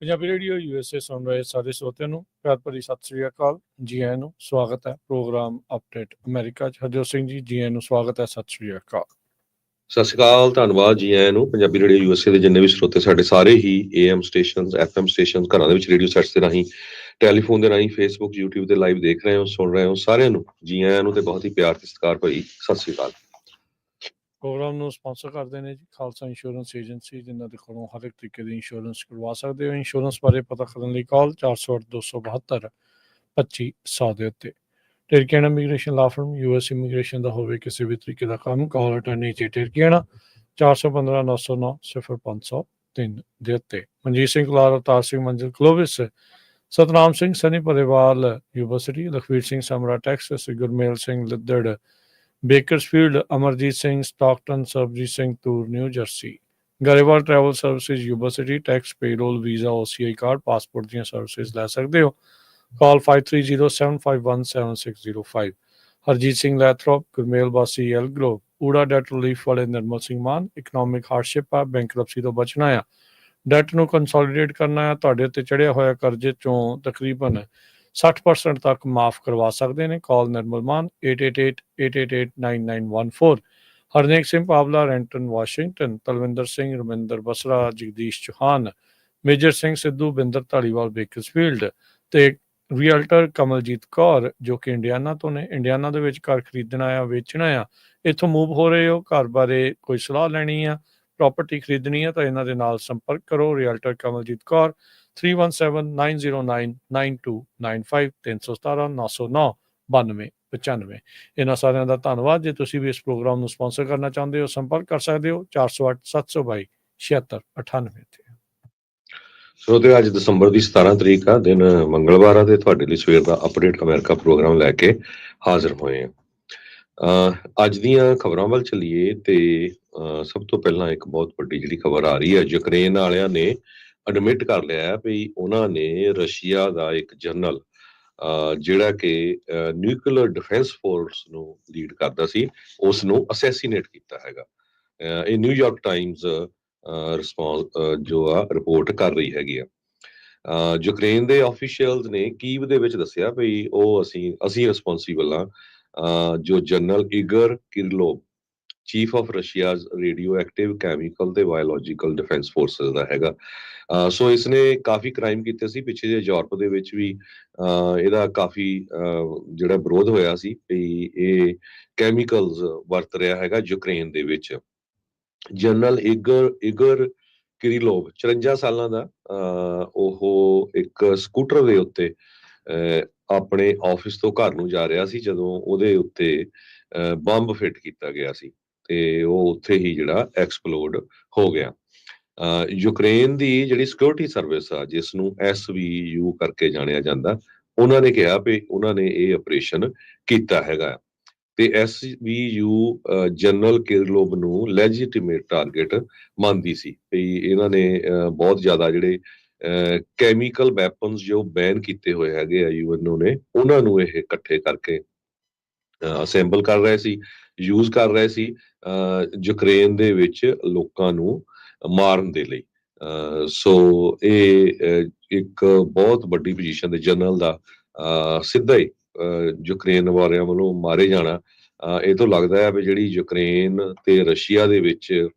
Punjabi radio USA ਸੁਣ ਰਹੇ ਸਾਰੇ ਸਰੋਤਿਆਂ ਨੂੰ ਪਿਆਰ ਭਰੀ ਸਤਿ ਸ੍ਰੀ ਅਕਾਲ। ਜੀ ਆਇਆਂ ਨੂੰ ਸਵਾਗਤ ਹੈ ਪ੍ਰੋਗਰਾਮ ਅਪਡੇਟ ਅਮਰੀਕਾ 'ਚ। ਹਰਜੋਤ ਸਿੰਘ ਜੀ ਆਇਆਂ ਨੂੰ ਸਵਾਗਤ ਹੈ। ਸਤਿ ਸ੍ਰੀ ਅਕਾਲ। ਸਤਿ ਸ਼੍ਰੀ ਅਕਾਲ, ਧੰਨਵਾਦ ਜੀ ਆਇਆਂ ਨੂੰ। ਪੰਜਾਬੀ ਰੇਡੀਓ USA ਦੇ ਜਿੰਨੇ ਵੀ ਸਰੋਤੇ ਸਾਡੇ ਸਾਰੇ ਹੀ AM ਸਟੇਸ਼ਨ, FM ਸਟੇਸ਼ਨ, ਘਰਾਂ ਦੇ ਵਿੱਚ ਰੇਡੀਓ ਸੈਟਸ ਦੇ ਰਾਹੀਂ, ਟੈਲੀਫੋਨ ਦੇ ਰਾਹੀਂ, ਫੇਸਬੁੱਕ, YouTube ਤੇ ਲਾਈਵ ਦੇਖ ਰਹੇ ਹੋ, ਸੁਣ ਰਹੇ ਹੋ, ਸਾਰਿਆਂ ਨੂੰ ਜੀ ਆਇਆਂ ਨੂੰ ਤੇ ਬਹੁਤ ਹੀ ਪਿਆਰ ਤੇ ਸਤਿਕਾਰ ਭਰੀ ਸਤਿ ਸ਼੍ਰੀ ਅਕਾਲ। ਪ੍ਰੋਗਰਾਮ ਨੂੰ ਸਪਾਂਸਰ ਕਰਦੇ ਨੇ ਜੀ ਖਾਲਸਾ ਇੰਸ਼ੋਰੈਂਸ ਏਜੰਸੀ, ਜਿਨ੍ਹਾਂ ਦੇ ਕੋਲੋਂ ਹਰ ਇੱਕ ਤਰੀਕੇ ਦੀ ਇੰਸ਼ੋਰੈਂਸ ਕਰਵਾ ਸਕਦੇ ਹੋ। ਇੰਸ਼ੋਰੈਂਸ ਬਾਰੇ ਪਤਾ ਕਰਨ ਲਈ ਕਾਲ 408-272-2500 ਦੇ ਉੱਤੇ। ਟਿਰਕੀਆਣਾ ਇਮੀਗ੍ਰੇਸ਼ਨ ਲਾ ਫਰਮ, US ਇਮੀਗ੍ਰੇਸ਼ਨ ਦਾ ਹੋਵੇ ਕਿਸੇ ਵੀ ਤਰੀਕੇ ਦਾ ਕੰਮ, ਕਾਲ ਅਟਾਰਨੀ ਜੀ ਟਿਰਕੀਆਣਾ 415-909-0503 ਦੇ ਉੱਤੇ। Manjeet Singh Kular, Avtar Singh Manzil Clovis, Satnam Singh Sunny Parewal university, Lakhvir Singh Samra Texas, Gurmel Singh Liddar Bakersfield, Amarjit Singh Stockton, Sarabjit Singh Toor New Jersey. Grewal travel services university, tax, payroll, visa, OCI card, passport ਦੀਆਂ ਸਰਵਿਸਿਜ਼ ਲੈ ਸਕਦੇ ਹੋ। ਕਾਲ 5307517605। ਹਰਜੀਤ ਸਿੰਘ ਲੈਥਰੋਪ, ਗੁਰਮੇਲ ਬਾਸੀ ਐਲਗਲੋ, ਊੜਾ ਡੈਟ ਰਿਲੀਫ ਵਾਲੇ ਨਿਰਮਲ ਸਿੰਘ ਮਾਨ। ਇਕਨੋਮਿਕ ਹਾਰਡਸ਼ਿਪ ਆ, ਬੈਂਕਰਪਸੀ ਤੋਂ ਬਚਣਾ ਆ, ਡੈਟ ਨੂੰ ਕੰਸੋਲੀਡੇਟ ਕਰਨਾ ਆ, ਤੁਹਾਡੇ ਉੱਤੇ ਚੜ੍ਹਿਆ ਹੋਇਆ ਕਰਜ਼ੇ ਚੋਂ ਤਕਰੀਬਨ 60% ਤੱਕ ਮਾਫ ਕਰਵਾ ਸਕਦੇ ਨੇ। Call Nirmal Mann 8888889914। Harnek Singh Pawla, Renton Washington, Talwinder Singh, Raminder Basra, Jagdish Chauhan, Major Singh Sidhu, Binder Dhaliwal Bakersfield ਤੇ ਰੀਅਲਟਰ ਕਮਲਜੀਤ ਕੌਰ ਜੋ ਕਿ ਇੰਡੀਆਨਾ ਤੋਂ ਨੇ। ਇੰਡੀਆਨਾ ਦੇ ਵਿੱਚ ਘਰ ਖਰੀਦਣਾ ਆ, ਵੇਚਣਾ ਆ, ਇੱਥੋਂ ਮੂਵ ਹੋ ਰਹੇ ਹੋ, ਘਰ ਬਾਰੇ ਕੋਈ ਸਲਾਹ ਲੈਣੀ ਆ, ਪ੍ਰਾਪਰਟੀ ਖਰੀਦਣੀ ਆ ਤਾਂ ਇਹਨਾਂ ਦੇ ਨਾਲ ਸੰਪਰਕ ਕਰੋ। ਰੀਅਲਟਰ ਕਮਲਜੀਤ ਕੌਰ 3179099295 317-909-9295। ਇਹਨਾਂ ਸਾਰਿਆਂ ਦਾ ਧੰਨਵਾਦ। ਜੇ ਤੁਸੀਂ ਵੀ ਇਸ ਪ੍ਰੋਗਰਾਮ ਨੂੰ ਸਪਾਂਸਰ ਕਰਨਾ ਚਾਹੁੰਦੇ ਹੋ, ਸੰਪਰਕ ਕਰ ਸਕਦੇ ਹੋ 408-722-7698 ਤੇ। ਸਰੋਤੇ, ਅੱਜ ਦਸੰਬਰ ਦੀ 17 ਤਰੀਕ ਆ, ਦਿਨ ਮੰਗਲਵਾਰ ਆ, ਤੇ ਤੁਹਾਡੇ ਲਈ ਸਵੇਰ ਦਾ ਅਪਡੇਟ ਅਮਰੀਕਾ ਪ੍ਰੋਗਰਾਮ ਲੈ ਕੇ ਹਾਜ਼ਰ ਹੋਏ ਆ। ਅੱਜ ਦੀਆਂ ਖਬਰਾਂ ਵੱਲ ਚੱਲੀਏ ਤੇ ਸਭ ਤੋਂ ਪਹਿਲਾਂ ਇੱਕ ਬਹੁਤ ਵੱਡੀ ਜਿਹੜੀ ਖਬਰ ਆ ਰਹੀ ਹੈ, ਯੂਕਰੇਨ ਵਾਲਿਆਂ ਨੇ ਐਡਮਿਟ ਕਰ ਲਿਆ ਵੀ ਉਹਨਾਂ ਨੇ ਰਸ਼ੀਆ ਦਾ ਇੱਕ ਜਨਰਲ ਜਿਹੜਾ ਕਿ ਨਿਊਕਲੀਅਰ ਡਿਫੈਂਸ ਫੋਰਸ ਨੂੰ ਲੀਡ ਕਰਦਾ ਸੀ, ਉਸ ਨੂੰ ਅਸੈਸੀਨੇਟ ਕੀਤਾ ਹੈਗਾ। ਇਹ ਨਿਊਯਾਰਕ ਟਾਈਮਜ਼ ਰਿਸਪੌਂਸ ਜੋ ਆ ਰਿਪੋਰਟ ਕਰ ਰਹੀ ਹੈਗੀ ਆ। ਯੂਕਰੇਨ ਦੇ ਆਫੀਸ਼ੀਅਲਸ ਨੇ ਕੀਵ ਦੇ ਵਿੱਚ ਦੱਸਿਆ ਵੀ ਉਹ ਅਸੀਂ ਰਿਸਪੌਂਸੀਬਲ ਆ। ਜੋ general Igor Kirillov, chief of Russia's radioactive chemical ਤੇ ਬਾਇਓਲੋਜੀਕਲ ਡਿਫੈਂਸ ਫੋਰਸਿਸ ਦਾ ਹੈਗਾ। ਸੋ ਇਸਨੇ ਕਾਫੀ ਕ੍ਰਾਈਮ ਕੀਤੇ ਸੀ ਪਿੱਛੇ ਜਿਹੇ। ਯੂਰਪ ਦੇ ਵਿੱਚ ਵੀ ਇਹਦਾ ਕਾਫੀ ਜਿਹੜਾ ਵਿਰੋਧ ਹੋਇਆ ਸੀ ਵੀ ਇਹ ਕੈਮੀਕਲਸ ਵਰਤ ਰਿਹਾ ਹੈਗਾ ਯੂਕਰੇਨ ਦੇ ਵਿੱਚ। ਜਨਰਲ ਇਗਰ ਕਿਰਿਲੋਵ 54 ਸਾਲਾਂ ਦਾ, ਉਹ ਇੱਕ ਸਕੂਟਰ ਦੇ ਉੱਤੇ ਆਪਣੇ ਆਫਿਸ ਤੋਂ ਘਰ ਨੂੰ ਜਾ ਰਿਹਾ ਸੀ ਜਦੋਂ ਉਹਦੇ ਉੱਤੇ ਬੰਬ ਫਿੱਟ ਕੀਤਾ ਗਿਆ ਸੀ ਤੇ ਉਹ ਉੱਥੇ ਹੀ ਜਿਹੜਾ ਐਕਸਪਲੋਡ ਹੋ ਗਿਆ। ਯੂਕਰੇਨ ਦੀ ਜਿਹੜੀ ਸਿਕਿਉਰਿਟੀ ਸਰਵਿਸ ਆ, ਜਿਸ ਨੂੰ SVU ਕਰਕੇ ਜਾਣਿਆ ਜਾਂਦਾ, ਉਹਨਾਂ ਨੇ ਕਿਹਾ ਵੀ ਉਹਨਾਂ ਨੇ ਇਹ ਆਪਰੇਸ਼ਨ ਕੀਤਾ ਹੈਗਾ ਤੇ SVU ਜਨਰਲ ਕਿਰਲੋਵ ਨੂੰ ਲੈਜੀਟੀਮੇਟ ਟਾਰਗੇਟ ਮੰਨਦੀ ਸੀ ਵੀ ਇਹਨਾਂ ਨੇ ਬਹੁਤ ਜ਼ਿਆਦਾ ਜਿਹੜੇ ਕੈਮੀਕਲ ਵੈਪਨਸ ਜੋ ਬੈਨ ਕੀਤੇ ਹੋਏ ਹੈਗੇ ਆ UN ਨੇ, ਉਹਨਾਂ ਨੂੰ ਇਹ ਇਕੱਠੇ ਕਰਕੇ ਅਸੈਂਬਲ ਕਰ ਰਹੇ ਸੀ, ਯੂਜ਼ ਕਰ ਰਹੇ ਸੀ ਯੂਕਰੇਨ ਦੇ ਵਿੱਚ ਲੋਕਾਂ ਨੂੰ ਮਾਰਨ ਦੇ ਲਈ। ਸੋ ਇਹ ਇੱਕ ਬਹੁਤ ਵੱਡੀ ਪੋਜੀਸ਼ਨ ਦੇ ਜਨਰਲ ਦਾ ਸਿੱਧਾ ਹੀ ਯੂਕਰੇਨ ਵਾਲਿਆਂ ਵੱਲੋਂ ਮਾਰੇ ਜਾਣਾ। ਇਹ ਤੋਂ ਲੱਗਦਾ ਹੈ ਵੀ ਜਿਹੜੀ ਯੂਕਰੇਨ ਤੇ ਰਸ਼ੀਆ ਦੇ ਵਿੱਚ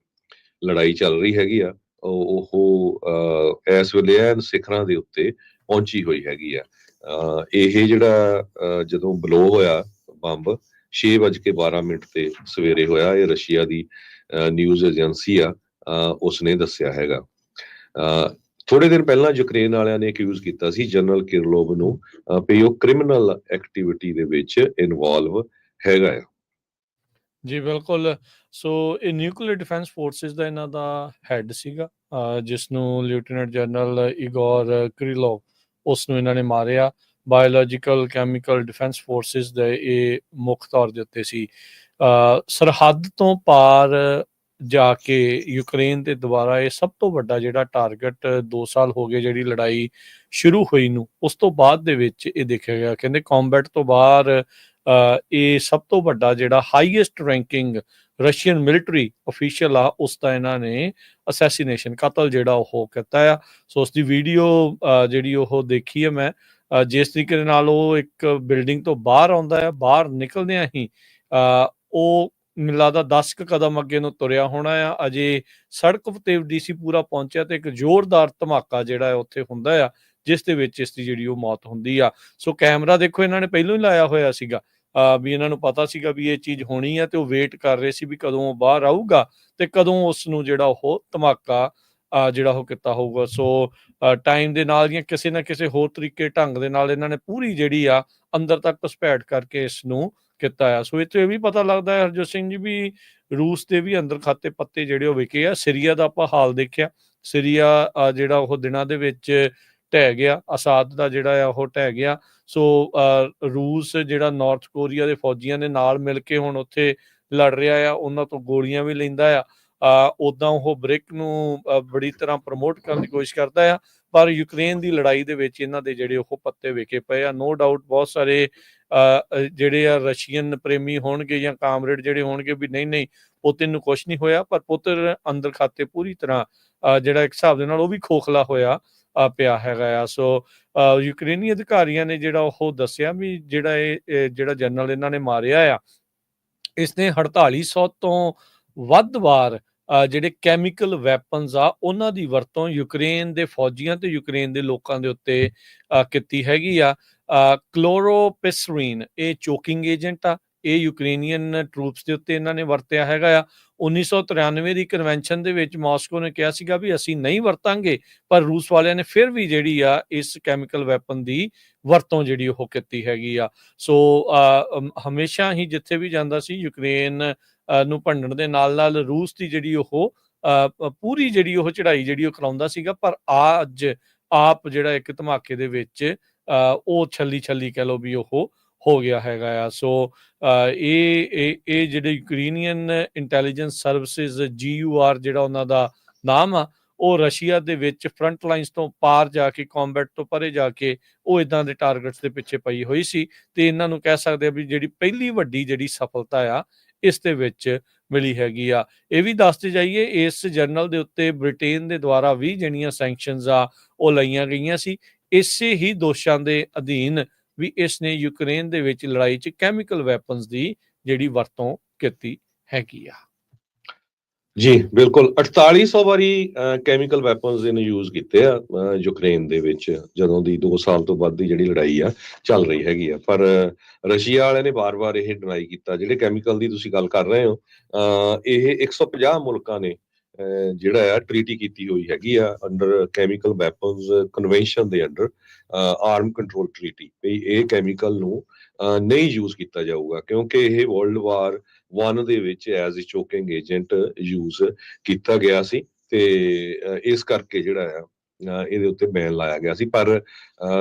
ਲੜਾਈ ਚੱਲ ਰਹੀ ਹੈਗੀ ਆ, ਉਹ ਇਸ ਵੇਲੇ ਐਨ ਸਿਖਰਾਂ ਦੇ ਉੱਤੇ ਪਹੁੰਚੀ ਹੋਈ ਹੈਗੀ ਆ। ਇਹ ਜਿਹੜਾ ਜਦੋਂ ਬਲੋ ਹੋਇਆ ਬੰਬ 6:12 ਤੇ ਸਵੇਰੇ ਹੋਇਆ, ਇਹ ਰਸ਼ੀਆ ਦੀ ਨਿਊਜ਼ ਏਜੰਸੀ ਆ ਉਸਨੇ ਦੱਸਿਆ ਹੈਗਾ। ਥੋੜੇ ਦਿਨ ਪਹਿਲਾਂ ਯੂਕਰੇਨ ਵਾਲਿਆਂ ਨੇ ਅਕਿਊਜ਼ ਕੀਤਾ ਸੀ ਜਨਰਲ ਕਿਰਲੋਵ ਨੂੰ ਵੀ ਉਹ ਕ੍ਰਿਮੀਨਲ ਐਕਟੀਵਿਟੀ ਦੇ ਵਿੱਚ ਇਨਵੋਲਵ ਹੈਗਾ ਆ। ਜੀ ਬਿਲਕੁਲ। ਸੋ ਇਹ ਨਿਊਕਲੀਅਰ ਡਿਫੈਂਸ ਫੋਰਸਿਸ ਦਾ ਇਹਨਾਂ ਦਾ ਹੈਡ ਸੀਗਾ, ਜਿਸ ਨੂੰ ਲੈਫਟੀਨੈਂਟ ਜਨਰਲ ਇਗੋਰ ਕਿਰਿਲੋਵ, ਉਸ ਨੂੰ ਇਹਨਾਂ ਨੇ ਮਾਰਿਆ। ਬਾਇਓਲੋਜੀਕਲ ਕੈਮੀਕਲ ਡਿਫੈਂਸ ਫੋਰਸਿਸ ਦੇ ਇਹ ਮੁੱਖ ਤੌਰ ਦੇ ਉੱਤੇ ਸੀ। ਸਰਹੱਦ ਤੋਂ ਪਾਰ ਜਾ ਕੇ ਯੂਕਰੇਨ ਦੇ ਦੁਆਰਾ ਇਹ ਸਭ ਤੋਂ ਵੱਡਾ ਜਿਹੜਾ ਟਾਰਗੇਟ 2 ਸਾਲ ਹੋ ਗਏ ਜਿਹੜੀ ਲੜਾਈ ਸ਼ੁਰੂ ਹੋਈ ਨੂੰ, ਉਸ ਤੋਂ ਬਾਅਦ ਦੇ ਵਿੱਚ ਇਹ ਦੇਖਿਆ ਗਿਆ। ਕਹਿੰਦੇ ਕੰਬੈਟ ਤੋਂ ਬਾਹਰ ਇਹ ਸਭ ਤੋਂ ਵੱਡਾ ਜਿਹੜਾ highest ranking Russian military official ਆ ਉਸ ਦਾ ਇਹਨਾਂ ਨੇ ਅਸੈਸੀਨੇਸ਼ਨ ਕਤਲ ਜਿਹੜਾ ਉਹ ਕੀਤਾ ਆ। ਸੋ ਉਸ ਦੀ ਵੀਡੀਓ ਜਿਹੜੀ ਉਹ ਦੇਖੀ ਹੈ ਮੈਂ, ਜਿਸ ਤਰੀਕੇ ਦੇ ਨਾਲ ਉਹ ਇੱਕ ਬਿਲਡਿੰਗ ਤੋਂ ਬਾਹਰ ਆਉਂਦਾ ਹੈ, ਬਾਹਰ ਨਿਕਲਦਿਆਂ ਹੀ ਉਹ ਮੈਨੂੰ ਲੱਗਦਾ 10 ਕੁ ਕਦਮ ਅੱਗੇ ਨੂੰ ਤੁਰਿਆ ਹੋਣਾ ਆ, ਅਜੇ ਸੜਕ ਤੇ ਡੀਸੀ ਪੂਰਾ ਪਹੁੰਚਿਆ ਤੇ ਇੱਕ ਜ਼ੋਰਦਾਰ ਧਮਾਕਾ ਜਿਹੜਾ ਹੈ ਉੱਥੇ ਹੁੰਦਾ ਆ, ਜਿਸ ਦੇ ਵਿੱਚ ਇਸ ਦੀ ਜਿਹੜੀ ਉਹ ਮੌਤ ਹੁੰਦੀ ਆ। ਸੋ ਕੈਮਰਾ ਦੇਖੋ ਇਹਨਾਂ ਨੇ ਪਹਿਲਾਂ ਹੀ ਲਾਇਆ ਹੋਇਆ ਸੀਗਾ, ਵੀ ਇਹਨਾਂ ਨੂੰ ਪਤਾ ਸੀਗਾ ਵੀ ਇਹ ਚੀਜ਼ ਹੋਣੀ ਹੈ ਤੇ ਉਹ ਵੇਟ ਕਰ ਰਹੇ ਸੀ ਵੀ ਕਦੋਂ ਉਹ ਬਾਹਰ ਆਊਗਾ ਤੇ ਕਦੋਂ ਉਸ ਨੂੰ ਜਿਹੜਾ ਉਹ ਧਮਾਕਾ ਜਿਹੜਾ ਉਹ ਕੀਤਾ ਹੋਊਗਾ। ਸੋ ਟਾਈਮ ਦੇ ਨਾਲ ਜਾਂ ਕਿਸੇ ਨਾ ਕਿਸੇ ਹੋਰ ਤਰੀਕੇ ਢੰਗ ਦੇ ਨਾਲ ਇਹਨਾਂ ਨੇ ਪੂਰੀ ਜਿਹੜੀ ਆ ਅੰਦਰ ਤੱਕ ਘੁਸਪੈਠ ਕਰਕੇ ਇਸ ਨੂੰ ਕੀਤਾ ਆ। ਸੋ ਇੱਥੇ ਇਹ ਵੀ ਪਤਾ ਲੱਗਦਾ ਹੈ ਹਰਜੋਤ ਸਿੰਘ ਜੀ ਵੀ ਰੂਸ ਦੇ ਵੀ ਅੰਦਰ ਖਾਤੇ ਪੱਤੇ ਜਿਹੜੇ ਉਹ ਵਿਕੇ ਆ। ਸੀਰੀਆ ਦਾ ਆਪਾਂ ਹਾਲ ਦੇਖਿਆ, ਸੀਰੀਆ ਜਿਹੜਾ ਉਹ ਦਿਨਾਂ ਦੇ ਵਿੱਚ ਢਹਿ ਗਿਆ, ਅਸਾਦ ਦਾ ਜਿਹੜਾ ਆ ਉਹ ਢਹਿ ਗਿਆ। ਸੋ ਰੂਸ ਜਿਹੜਾ ਨਾਰਥ ਕੋਰੀਆ ਦੇ ਫੌਜੀਆਂ ਦੇ ਨਾਲ ਮਿਲ ਕੇ ਹੁਣ ਉੱਥੇ ਲੜ ਰਿਹਾ ਆ, ਉਹਨਾਂ ਤੋਂ ਗੋਲੀਆਂ ਵੀ ਲੈਂਦਾ ਆ। ਉੱਦਾਂ ਉਹ ਬ੍ਰਿਕ ਨੂੰ ਬੜੀ ਤਰ੍ਹਾਂ ਪ੍ਰਮੋਟ ਕਰਨ ਦੀ ਕੋਸ਼ਿਸ਼ ਕਰਦਾ ਆ, ਪਰ ਯੂਕਰੇਨ ਦੀ ਲੜਾਈ ਦੇ ਵਿੱਚ ਇਹਨਾਂ ਦੇ ਜਿਹੜੇ ਉਹ ਪੱਤੇ ਵਿਕੇ ਪਏ ਆ। ਨੋ ਡਾਊਟ ਬਹੁਤ ਸਾਰੇ ਜਿਹੜੇ ਆ ਰਸ਼ੀਅਨ ਪ੍ਰੇਮੀ ਹੋਣਗੇ ਜਾਂ ਕਾਮਰੇਡ ਜਿਹੜੇ ਹੋਣਗੇ ਵੀ ਨਹੀਂ ਪੁਤਿਨ ਨੂੰ ਕੁਛ ਨਹੀਂ ਹੋਇਆ, ਪਰ ਪੁਤਿਨ ਅੰਦਰ ਖਾਤੇ ਪੂਰੀ ਤਰ੍ਹਾਂ ਜਿਹੜਾ ਇੱਕ ਹਿਸਾਬ ਦੇ ਨਾਲ ਉਹ ਵੀ ਖੋਖਲਾ ਹੋਇਆ ਪਿਆ ਹੈਗਾ ਆ। ਸੋ ਯੂਕਰੇਨੀ ਅਧਿਕਾਰੀਆਂ ਨੇ ਜਿਹੜਾ ਉਹ ਦੱਸਿਆ ਵੀ ਜਿਹੜਾ ਇਹ ਜਿਹੜਾ ਜਨਰਲ ਇਹਨਾਂ ਨੇ ਮਾਰਿਆ ਆ, ਇਸਨੇ 4800 ਤੋਂ ਵੱਧ ਵਾਰ ਜਿਹੜੇ ਕੈਮੀਕਲ ਵੈਪਨਸ ਆ ਉਹਨਾਂ ਦੀ ਵਰਤੋਂ ਯੂਕਰੇਨ ਦੇ ਫੌਜੀਆਂ ਤੇ ਯੂਕਰੇਨ ਦੇ ਲੋਕਾਂ ਦੇ ਉੱਤੇ ਕੀਤੀ ਹੈਗੀ ਆ। ਕਲੋਰੋਪਿਸਰੀਨ ਇਹ ਚੋਕਿੰਗ ਏਜੰਟ ਆ, ਇਹ ਯੂਕਰੇਨੀਅਨ ਟਰੂਪਸ ਦੇ ਉੱਤੇ ਇਹਨਾਂ ਨੇ ਵਰਤਿਆ ਹੈਗਾ ਆ। 1993 ਦੀ ਕਨਵੈਨਸ਼ਨ ਦੇ ਵਿੱਚ ਮਾਸਕੋ ਨੇ ਕਿਹਾ ਸੀਗਾ ਵੀ ਅਸੀਂ ਨਹੀਂ ਵਰਤਾਂਗੇ, ਪਰ ਰੂਸ ਵਾਲਿਆਂ ਨੇ ਫਿਰ ਵੀ ਜਿਹੜੀ ਆ ਇਸ ਕੈਮੀਕਲ ਵੈਪਨ ਦੀ ਵਰਤੋਂ ਜਿਹੜੀ ਉਹ ਕੀਤੀ ਹੈਗੀ ਆ। ਸੋ ਹਮੇਸ਼ਾ ਹੀ ਜਿੱਥੇ ਵੀ ਜਾਂਦਾ ਸੀ ਯੂਕਰੇਨ ਨੂੰ ਭੰਡਣ ਦੇ ਨਾਲ ਰੂਸ ਦੀ ਜਿਹੜੀ ਉਹ ਪੂਰੀ ਜਿਹੜੀ ਉਹ ਚੜ੍ਹਾਈ ਜਿਹੜੀ ਉਹ ਕਰਾਉਂਦਾ ਸੀਗਾ, ਪਰ ਅੱਜ ਆਪ ਜਿਹੜਾ ਇੱਕ ਧਮਾਕੇ ਦੇ ਵਿੱਚ ਉਹ ਛੱਲੀ ਕਹਿ ਲਓ ਵੀ ਉਹ ਹੋ ਗਿਆ ਹੈਗਾ ਆ। ਸੋ ਇਹ ਜਿਹੜੇ ਯੂਕਰੇਨੀਅਨ ਇੰਟੈਲੀਜੈਂਸ ਸਰਵਿਸਿਜ਼ GUR ਜਿਹੜਾ ਉਹਨਾਂ ਦਾ ਨਾਮ ਆ, ਉਹ ਰਸ਼ੀਆ ਦੇ ਵਿੱਚ ਫਰੰਟ ਲਾਈਨਸ ਤੋਂ ਪਾਰ ਜਾ ਕੇ, ਕੰਬੈਟ ਤੋਂ ਪਰੇ ਜਾ ਕੇ ਉਹ ਇਦਾਂ ਦੇ ਟਾਰਗੇਟਸ ਦੇ ਪਿੱਛੇ ਪਈ ਹੋਈ ਸੀ। ਤੇ ਇਹਨਾਂ ਨੂੰ ਕਹਿ ਸਕਦੇ ਆ ਵੀ ਜਿਹੜੀ ਪਹਿਲੀ ਵੱਡੀ ਜਿਹੜੀ ਸਫਲਤਾ ਆ ਇਸ ਦੇ ਵਿੱਚ ਮਿਲੀ ਹੈਗੀ ਆ। ਇਹ ਵੀ ਦੱਸਦੇ ਜਾਈਏ ਇਸ ਜਰਨਲ ਦੇ ਉੱਤੇ ਬ੍ਰਿਟੇਨ ਦੇ ਦੁਆਰਾ ਵੀ ਜਿਹੜੀਆਂ ਸੈਂਕਸ਼ਨਸ ਆ ਉਹ ਲਈਆਂ ਗਈਆਂ ਸੀ, ਇਸੇ ਹੀ ਦੋਸ਼ਾਂ ਦੇ ਅਧੀਨ ਵੀ ਇਸ ਨੇ ਯੂਕਰੇਨ ਦੇ ਵਿੱਚ ਲੜਾਈ 'ਚ ਕੈਮੀਕਲ ਵੈਪਨਸ ਦੀ ਜਿਹੜੀ ਵਰਤੋਂ ਕੀਤੀ ਹੈਗੀ ਆ। ਜੀ ਬਿਲਕੁਲ 4800 ਵਾਰੀ ਕੈਮੀਕਲ ਵੈਪਨਸ ਇਹਨੇ ਯੂਜ਼ ਕੀਤੇ ਆ ਯੂਕਰੇਨ ਦੇ ਵਿੱਚ, ਜਦੋਂ ਦੀ 2 ਸਾਲ ਤੋਂ ਵੱਧ ਦੀ ਜਿਹੜੀ ਲੜਾਈ ਆ ਚੱਲ ਰਹੀ ਹੈਗੀ ਆ। ਪਰ ਰਸ਼ੀਆ ਵਾਲਿਆਂ ਨੇ ਵਾਰ-ਵਾਰ ਇਹ ਡਿਨਾਈ ਕੀਤਾ। ਜਿਹੜੇ ਕੈਮੀਕਲ ਦੀ ਤੁਸੀਂ ਗੱਲ ਕਰ ਰਹੇ ਹੋ, ਇਹ 150 ਮੁਲਕਾਂ ਨੇ ਜਿਹੜਾ ਆ ਟ੍ਰੀਟੀ ਕੀਤੀ ਹੋਈ ਹੈਗੀ ਆ ਅੰਡਰ ਕੈਮੀਕਲ ਵੈਪਨਸ ਕਨਵੈਨਸ਼ਨ ਦੇ ਅੰਡਰ, ਆਰਮ ਕੰਟਰੋਲ ਟ੍ਰੀਟੀ, ਵੀ ਇਹ ਕੈਮੀਕਲ ਨੂੰ ਨਹੀਂ ਯੂਜ਼ ਕੀਤਾ ਜਾਊਗਾ, ਕਿਉਂਕਿ ਇਹ ਵਰਲਡ ਵਾਰ 1 ਦੇ ਵਿੱਚ as a choking agent use ਕੀਤਾ ਗਿਆ ਸੀ ਤੇ ਇਸ ਕਰਕੇ ਜਿਹੜਾ ਆ ਇਹਦੇ ਉੱਤੇ ਬੈਨ ਲਾਇਆ ਗਿਆ ਸੀ। ਪਰ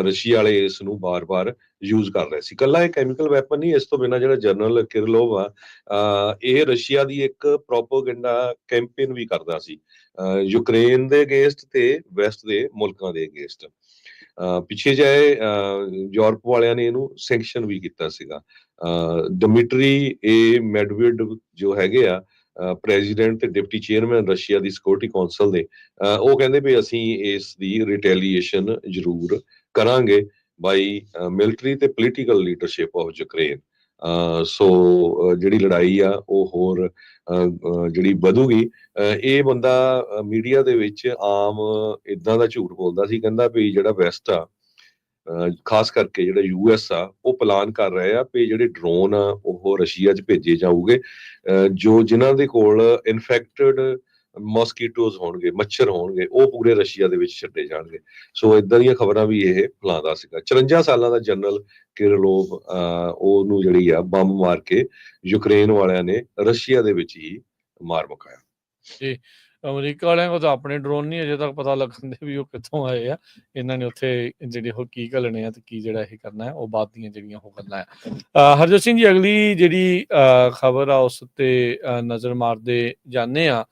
ਰਸ਼ੀਆ ਵਾਲੇ ਇਸ ਨੂੰ ਬਾਰ-ਬਾਰ ਯੂਜ਼ ਕਰ ਰਹੇ ਸੀ। ਕੱਲਾ ਇਹ ਕੈਮੀਕਲ ਵੈਪਨ ਨਹੀਂ, ਇਸ ਤੋਂ ਬਿਨਾਂ ਜਿਹੜਾ ਜਨਰਲ ਕਿਰਲੋਵ ਆ, ਇਹ ਰਸ਼ੀਆ ਦੀ ਇੱਕ ਪ੍ਰੋਪੋਗੈਂਡਾ ਕੈਂਪੇਨ ਵੀ ਕਰਦਾ ਸੀ ਯੂਕਰੇਨ ਦੇ ਅਗੇਂਸਟ ਤੇ ਵੈਸਟ ਦੇ ਮੁਲਕਾਂ ਦੇ ਅਗੇਂਸਟ। ਪਿੱਛੇ ਜਾਏ ਯੂਰਪ ਵਾਲਿਆਂ ਨੇ ਇਹਨੂੰ ਸੈਂਕਸ਼ਨ ਵੀ ਕੀਤਾ ਸੀਗਾ। ਡਿਮਿਟਰੀ ਮੈਡਵੇਡੇਵ ਜੋ ਹੈਗੇ ਆ ਪ੍ਰੈਜ਼ੀਡੈਂਟ ਤੇ ਡਿਪਟੀ ਚੇਅਰਮੈਨ ਰਸ਼ੀਆ ਦੀ ਸਿਕਿਉਰਿਟੀ ਕੌਂਸਲ ਦੇ, ਉਹ ਕਹਿੰਦੇ ਵੀ ਅਸੀਂ ਇਸ ਦੀ ਰਿਟੈਲੀਏਸ਼ਨ ਜ਼ਰੂਰ ਕਰਾਂਗੇ ਬਾਈ ਮਿਲਟਰੀ ਤੇ ਪੋਲੀਟੀਕਲ ਲੀਡਰਸ਼ਿਪ ਆਫ ਯੂਕਰੇਨ। ਸੋ ਜਿਹੜੀ ਲੜਾਈ ਆ ਉਹ ਹੋਰ ਜਿਹੜੀ ਵਧੂਗੀ। ਇਹ ਬੰਦਾ ਮੀਡੀਆ ਦੇ ਵਿੱਚ ਆਮ ਇਦਾਂ ਦਾ ਝੂਠ ਬੋਲਦਾ ਸੀ, ਕਹਿੰਦਾ ਵੀ ਜਿਹੜਾ ਵੈਸਟ ਆ, ਖਾਸ ਕਰਕੇ ਜਿਹੜਾ US ਆ, ਉਹ ਪਲਾਨ ਕਰ ਰਹੇ ਆ ਵੀ ਜਿਹੜੇ ਡਰੋਨ ਆ ਉਹ ਰਸ਼ੀਆ 'ਚ ਭੇਜੇ ਜਾਊਗੇ, ਜੋ ਜਿਨ੍ਹਾਂ ਦੇ ਕੋਲ ਇਨਫੈਕਟਡ ਮੋਸਕੀਟੋਜ਼ ਹੋਣਗੇ, ਮੱਛਰ ਹੋਣਗੇ, ਉਹ ਪੂਰੇ ਰਸ਼ੀਆ ਦੇ ਵਿੱਚ ਛੱਡੇ ਜਾਣਗੇ। ਸੋ ਇਦਾਂ ਦੀਆਂ ਖਬਰਾਂ ਵੀ ਇਹ ਫੈਲਾਉਂਦਾ ਸੀਗਾ। 54 ਸਾਲਾਂ ਦਾ ਜਨਰਲ ਕਿਰਲੋਵ, ਉਹਨੂੰ ਜਿਹੜੀ ਆ ਬੰਬ ਮਾਰ ਕੇ ਯੂਕਰੇਨ ਵਾਲਿਆਂ ਨੇ ਰਸ਼ੀਆ ਦੇ ਵਿੱਚ ਹੀ ਮਾਰ ਮੁਕਾਇਆ। ਜੀ, ਅਮਰੀਕਾ ਵਾਲਿਆਂ ਕੋਲ ਤਾਂ ਆਪਣੇ ਡਰੋਨ ਨਹੀਂ ਅਜੇ ਤੱਕ ਪਤਾ ਲੱਗਣ ਦੇ ਵੀ ਉਹ ਕਿੱਥੋਂ ਆਏ ਆ। ਇਹਨਾਂ ਨੇ ਉੱਥੇ ਜਿਹੜੇ ਉਹ ਕੀ ਘੱਲਣੇ ਆ ਤੇ ਕੀ ਜਿਹੜਾ ਇਹ ਕਰਨਾ ਹੈ, ਉਹ ਬਾਅਦ ਦੀਆਂ ਜਿਹੜੀਆਂ ਉਹ ਗੱਲਾਂ ਆ। ਹਰਜੋਤ ਸਿੰਘ ਜੀ, ਅਗਲੀ ਜਿਹੜੀ ਖਬਰ ਆ ਉਸ ਉੱਤੇ ਨਜ਼ਰ ਮਾਰਦੇ ਜਾਂਦੇ ਆ।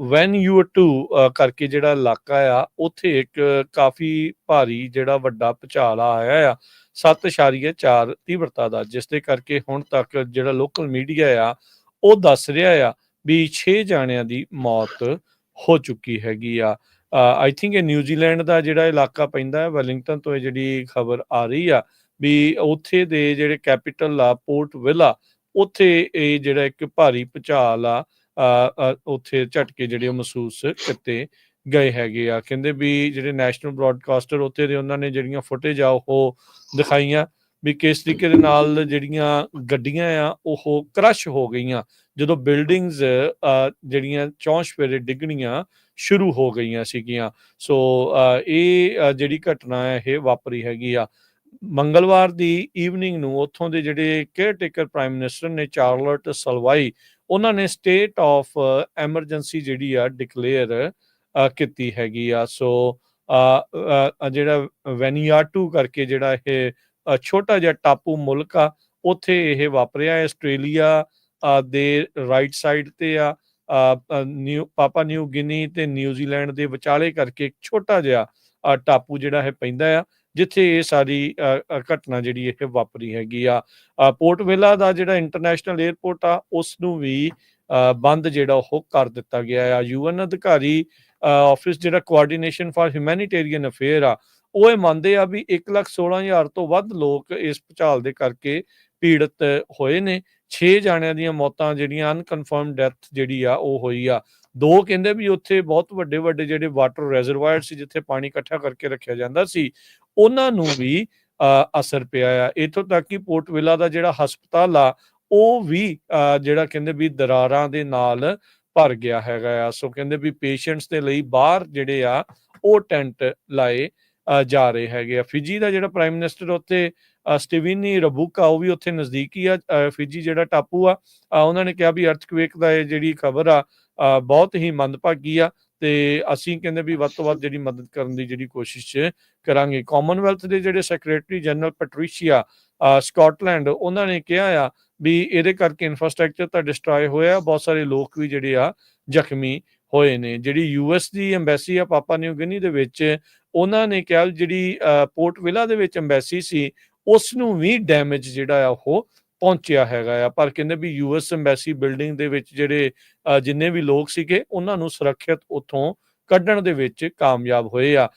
ਵੈਨ ਯੂ ਟੂ ਕਰਕੇ ਜਿਹੜਾ ਇਲਾਕਾ ਆ, ਉੱਥੇ ਇੱਕ ਕਾਫੀ ਭਾਰੀ ਜਿਹੜਾ ਵੱਡਾ ਭੁਚਾਲ ਆਇਆ ਆ 7.4 ਤੀਬਰਤਾ ਦਾ, ਜਿਸ ਦੇ ਕਰਕੇ ਹੁਣ ਤੱਕ ਜਿਹੜਾ ਲੋਕਲ ਮੀਡੀਆ ਆ ਉਹ ਦੱਸ ਰਿਹਾ ਆ ਵੀ 6 ਜਾਣਿਆਂ ਦੀ ਮੌਤ ਹੋ ਚੁੱਕੀ ਹੈਗੀ ਆ। ਆਈ ਥਿੰਕ ਇਹ ਨਿਊਜ਼ੀਲੈਂਡ ਦਾ ਜਿਹੜਾ ਇਲਾਕਾ ਪੈਂਦਾ ਹੈ, ਵੈਲਿੰਗਟਨ ਤੋਂ ਇਹ ਜਿਹੜੀ ਖਬਰ ਆ ਰਹੀ ਆ ਵੀ ਉੱਥੇ ਦੇ ਜਿਹੜੇ ਕੈਪੀਟਲ ਆ ਪੋਰਟ ਵਿਲਾ, ਉੱਥੇ ਇਹ ਜਿਹੜਾ ਇੱਕ ਭਾਰੀ ਭੂਚਾਲ ਆ ਉੱਥੇ ਝਟਕੇ ਜਿਹੜੇ ਉਹ ਮਹਿਸੂਸ ਕੀਤੇ ਗਏ ਹੈਗੇ ਆ। ਕਹਿੰਦੇ ਵੀ ਜਿਹੜੇ ਨੈਸ਼ਨਲ ਬ੍ਰੌਡਕਾਸਟਰ ਉੱਥੇ ਦੇ ਉਹਨਾਂ ਨੇ ਜਿਹੜੀਆਂ ਫੁਟੇਜ ਆ ਉਹ ਦਿਖਾਈਆਂ ਵੀ ਕਿਸ ਤਰੀਕੇ ਦੇ ਨਾਲ ਜਿਹੜੀਆਂ ਗੱਡੀਆਂ ਆ ਉਹ ਕ੍ਰਸ਼ ਹੋ ਗਈਆਂ ਜਦੋਂ ਬਿਲਡਿੰਗਸ ਜਿਹੜੀਆਂ ਚੌਂਸ਼ਫੇਰੇ ਡਿੱਗਣੀਆਂ ਸ਼ੁਰੂ ਹੋ ਗਈਆਂ ਸੀਗੀਆਂ। ਸੋ ਇਹ ਜਿਹੜੀ ਘਟਨਾ ਹੈ ਇਹ ਵਾਪਰੀ ਹੈਗੀ ਆ ਮੰਗਲਵਾਰ ਦੀ ਈਵਨਿੰਗ ਨੂੰ। ਉੱਥੋਂ ਦੇ ਜਿਹੜੇ ਕੇਅਰਟੇਕਰ ਪ੍ਰਾਈਮ ਮਿਨਿਸਟਰ ਨੇ ਚਾਰਲਟ ਸਲਵਾਈ, ਉਹਨਾਂ ਨੇ ਸਟੇਟ ਆਫ ਐਮਰਜੈਂਸੀ ਜਿਹੜੀ ਆ ਡਿਕਲੇਅਰ ਕੀਤੀ ਹੈਗੀ ਆ। ਸੋ ਜਿਹੜਾ ਵੈਨੀਆਟੂ ਕਰਕੇ ਜਿਹੜਾ ਇਹ ਛੋਟਾ ਜਿਹਾ ਟਾਪੂ ਮੁਲਕ ਆ, ਉੱਥੇ ਇਹ ਵਾਪਰਿਆ। ਆਸਟ੍ਰੇਲੀਆ ਦੇ ਰਾਈਟ ਸਾਈਡ ਤੇ ਆ, ਪਾਪਾ ਨਿਊ ਗਿਨੀ ਤੇ ਨਿਊਜ਼ੀਲੈਂਡ ਦੇ ਵਿਚਾਲੇ ਕਰਕੇ ਇੱਕ ਛੋਟਾ ਜਿਹਾ ਟਾਪੂ ਜਿਹੜਾ ਇਹ ਪੈਂਦਾ ਆ, ਜਿੱਥੇ ਇਹ ਸਾਰੀ ਘਟਨਾ ਜਿਹੜੀ ਇਹ ਵਾਪਰੀ ਹੈਗੀ ਆ। ਪੋਰਟ ਵਿਲਾ ਦਾ ਜਿਹੜਾ ਇੰਟਰਨੈਸ਼ਨਲ ਏਅਰਪੋਰਟ ਆ ਉਸ ਨੂੰ ਵੀ ਬੰਦ ਜਿਹੜਾ ਉਹ ਕਰ ਦਿੱਤਾ ਗਿਆ ਆ। UN ਅਧਿਕਾਰੀ ਆਫਿਸ ਜਿਹੜਾ ਕੋਆਰਡੀਨੇਸ਼ਨ ਫਾਰ ਹਿਊਮੈਨੀਟੇਰੀਅਨ ਅਫੇਅਰ ਆ, ਉਹ ਇਹ ਮੰਨਦੇ ਆ ਵੀ 1,16,000 ਤੋਂ ਵੱਧ ਲੋਕ ਇਸ ਭੂਚਾਲ ਦੇ ਕਰਕੇ ਪੀੜਤ ਹੋਏ ਨੇ। 6 ਜਾਣਿਆਂ ਦੀਆਂ ਮੌਤਾਂ ਜਿਹੜੀਆਂ ਅਨਕਨਫਰਮ ਡੈਥ ਜਿਹੜੀ ਆ ਉਹ ਹੋਈ ਆ। 2 ਕਹਿੰਦੇ ਵੀ ਉੱਥੇ ਬਹੁਤ ਵੱਡੇ ਵੱਡੇ ਜਿਹੜੇ ਵਾਟਰ ਰਿਜ਼ਰਵਾਇਰ ਸੀ ਜਿੱਥੇ ਪਾਣੀ ਇਕੱਠਾ ਕਰਕੇ ਰੱਖਿਆ ਜਾਂਦਾ ਸੀ, ਉਹਨਾਂ ਨੂੰ ਵੀ ਅਸਰ ਪਿਆ ਆ। ਇੱਥੋਂ ਤੱਕ ਕਿ ਪੋਰਟ ਵਿਲਾ ਦਾ ਜਿਹੜਾ ਹਸਪਤਾਲ ਆ ਉਹ ਵੀ ਜਿਹੜਾ ਕਹਿੰਦੇ ਵੀ ਦਰਾਰਾਂ ਦੇ ਨਾਲ ਭਰ ਗਿਆ ਹੈਗਾ ਆ। ਸੋ ਕਹਿੰਦੇ ਵੀ ਪੇਸ਼ੈਂਟਸ ਦੇ ਲਈ ਬਾਹਰ ਜਿਹੜੇ ਆ ਉਹ ਟੈਂਟ ਲਾਏ ਜਾ ਰਹੇ ਹੈਗੇ ਆ। ਫਿਜੀ ਦਾ ਜਿਹੜਾ ਪ੍ਰਾਈਮ ਮਿਨਿਸਟਰ ਉੱਥੇ ਸਟੀਵਨੀ ਰਬੂਕਾ, ਉਹ ਵੀ ਉੱਥੇ ਨਜ਼ਦੀਕੀ ਆ ਫਿਜੀ ਜਿਹੜਾ ਟਾਪੂ ਆ। ਉਹਨਾਂ ਨੇ ਕਿਹਾ ਵੀ ਅਰਥਕਵੇਕ ਦਾ ਇਹ ਜਿਹੜੀ ਖਬਰ ਆ ਬਹੁਤ ਹੀ ਮੰਦਭਾਗੀ ਆ ਤੇ ਅਸੀਂ ਕਹਿੰਦੇ ਵੀ ਵੱਧ ਤੋਂ ਵੱਧ ਜਿਹੜੀ ਮਦਦ ਕਰਨ ਦੀ ਜਿਹੜੀ ਕੋਸ਼ਿਸ਼ ਕਰਾਂਗੇ। ਕਾਮਨਵੈਲਥ ਦੇ ਜਿਹੜੇ ਸੈਕਟਰੀ ਜਨਰਲ ਪੈਟਰੀਸ਼ੀਆ ਸਕਾਟਲੈਂਡ, ਉਹਨਾਂ ਨੇ ਕਿਹਾ ਆ ਵੀ ਇਹਦੇ ਕਰਕੇ ਇਨਫਰਾਸਟ੍ਰਕਚਰ ਤਾਂ ਡਿਸਟਰੋਏ ਹੋਇਆ, ਬਹੁਤ ਸਾਰੇ ਲੋਕ ਵੀ ਜਿਹੜੇ ਆ ਜ਼ਖਮੀ ਹੋਏ ਨੇ। ਜਿਹੜੀ US ਦੀ ਐਮਬੈਸੀ ਆ ਪਾਪਾ ਨਿਊ ਗਿਨੀ ਦੇ ਵਿੱਚ, ਉਹਨਾਂ ਨੇ ਕਿਹਾ ਜਿਹੜੀ ਪੋਰਟ ਵਿਲਾ ਦੇ ਵਿੱਚ ਐਮਬੈਸੀ ਸੀ ਉਸ ਨੂੰ ਵੀ ਡੈਮੇਜ ਜਿਹੜਾ ਆ ਉਹ ਪਹੁੰਚਿਆ ਹੈਗਾ ਆ। ਪਰ ਕਹਿੰਦੇ ਵੀ US ਐਮਬੈਸੀ ਬਿਲਡਿੰਗ ਦੇ ਵਿੱਚ ਜਿਹੜੇ ਜਿੰਨੇ ਵੀ ਲੋਕ ਸੀਗੇ ਉਹਨਾਂ ਨੂੰ ਸੁਰੱਖਿਅਤ ਉੱਥੋਂ ਕੱਢਣ ਦੇ ਵਿੱਚ ਕਾਮਯਾਬ ਹੋਏ ਆ।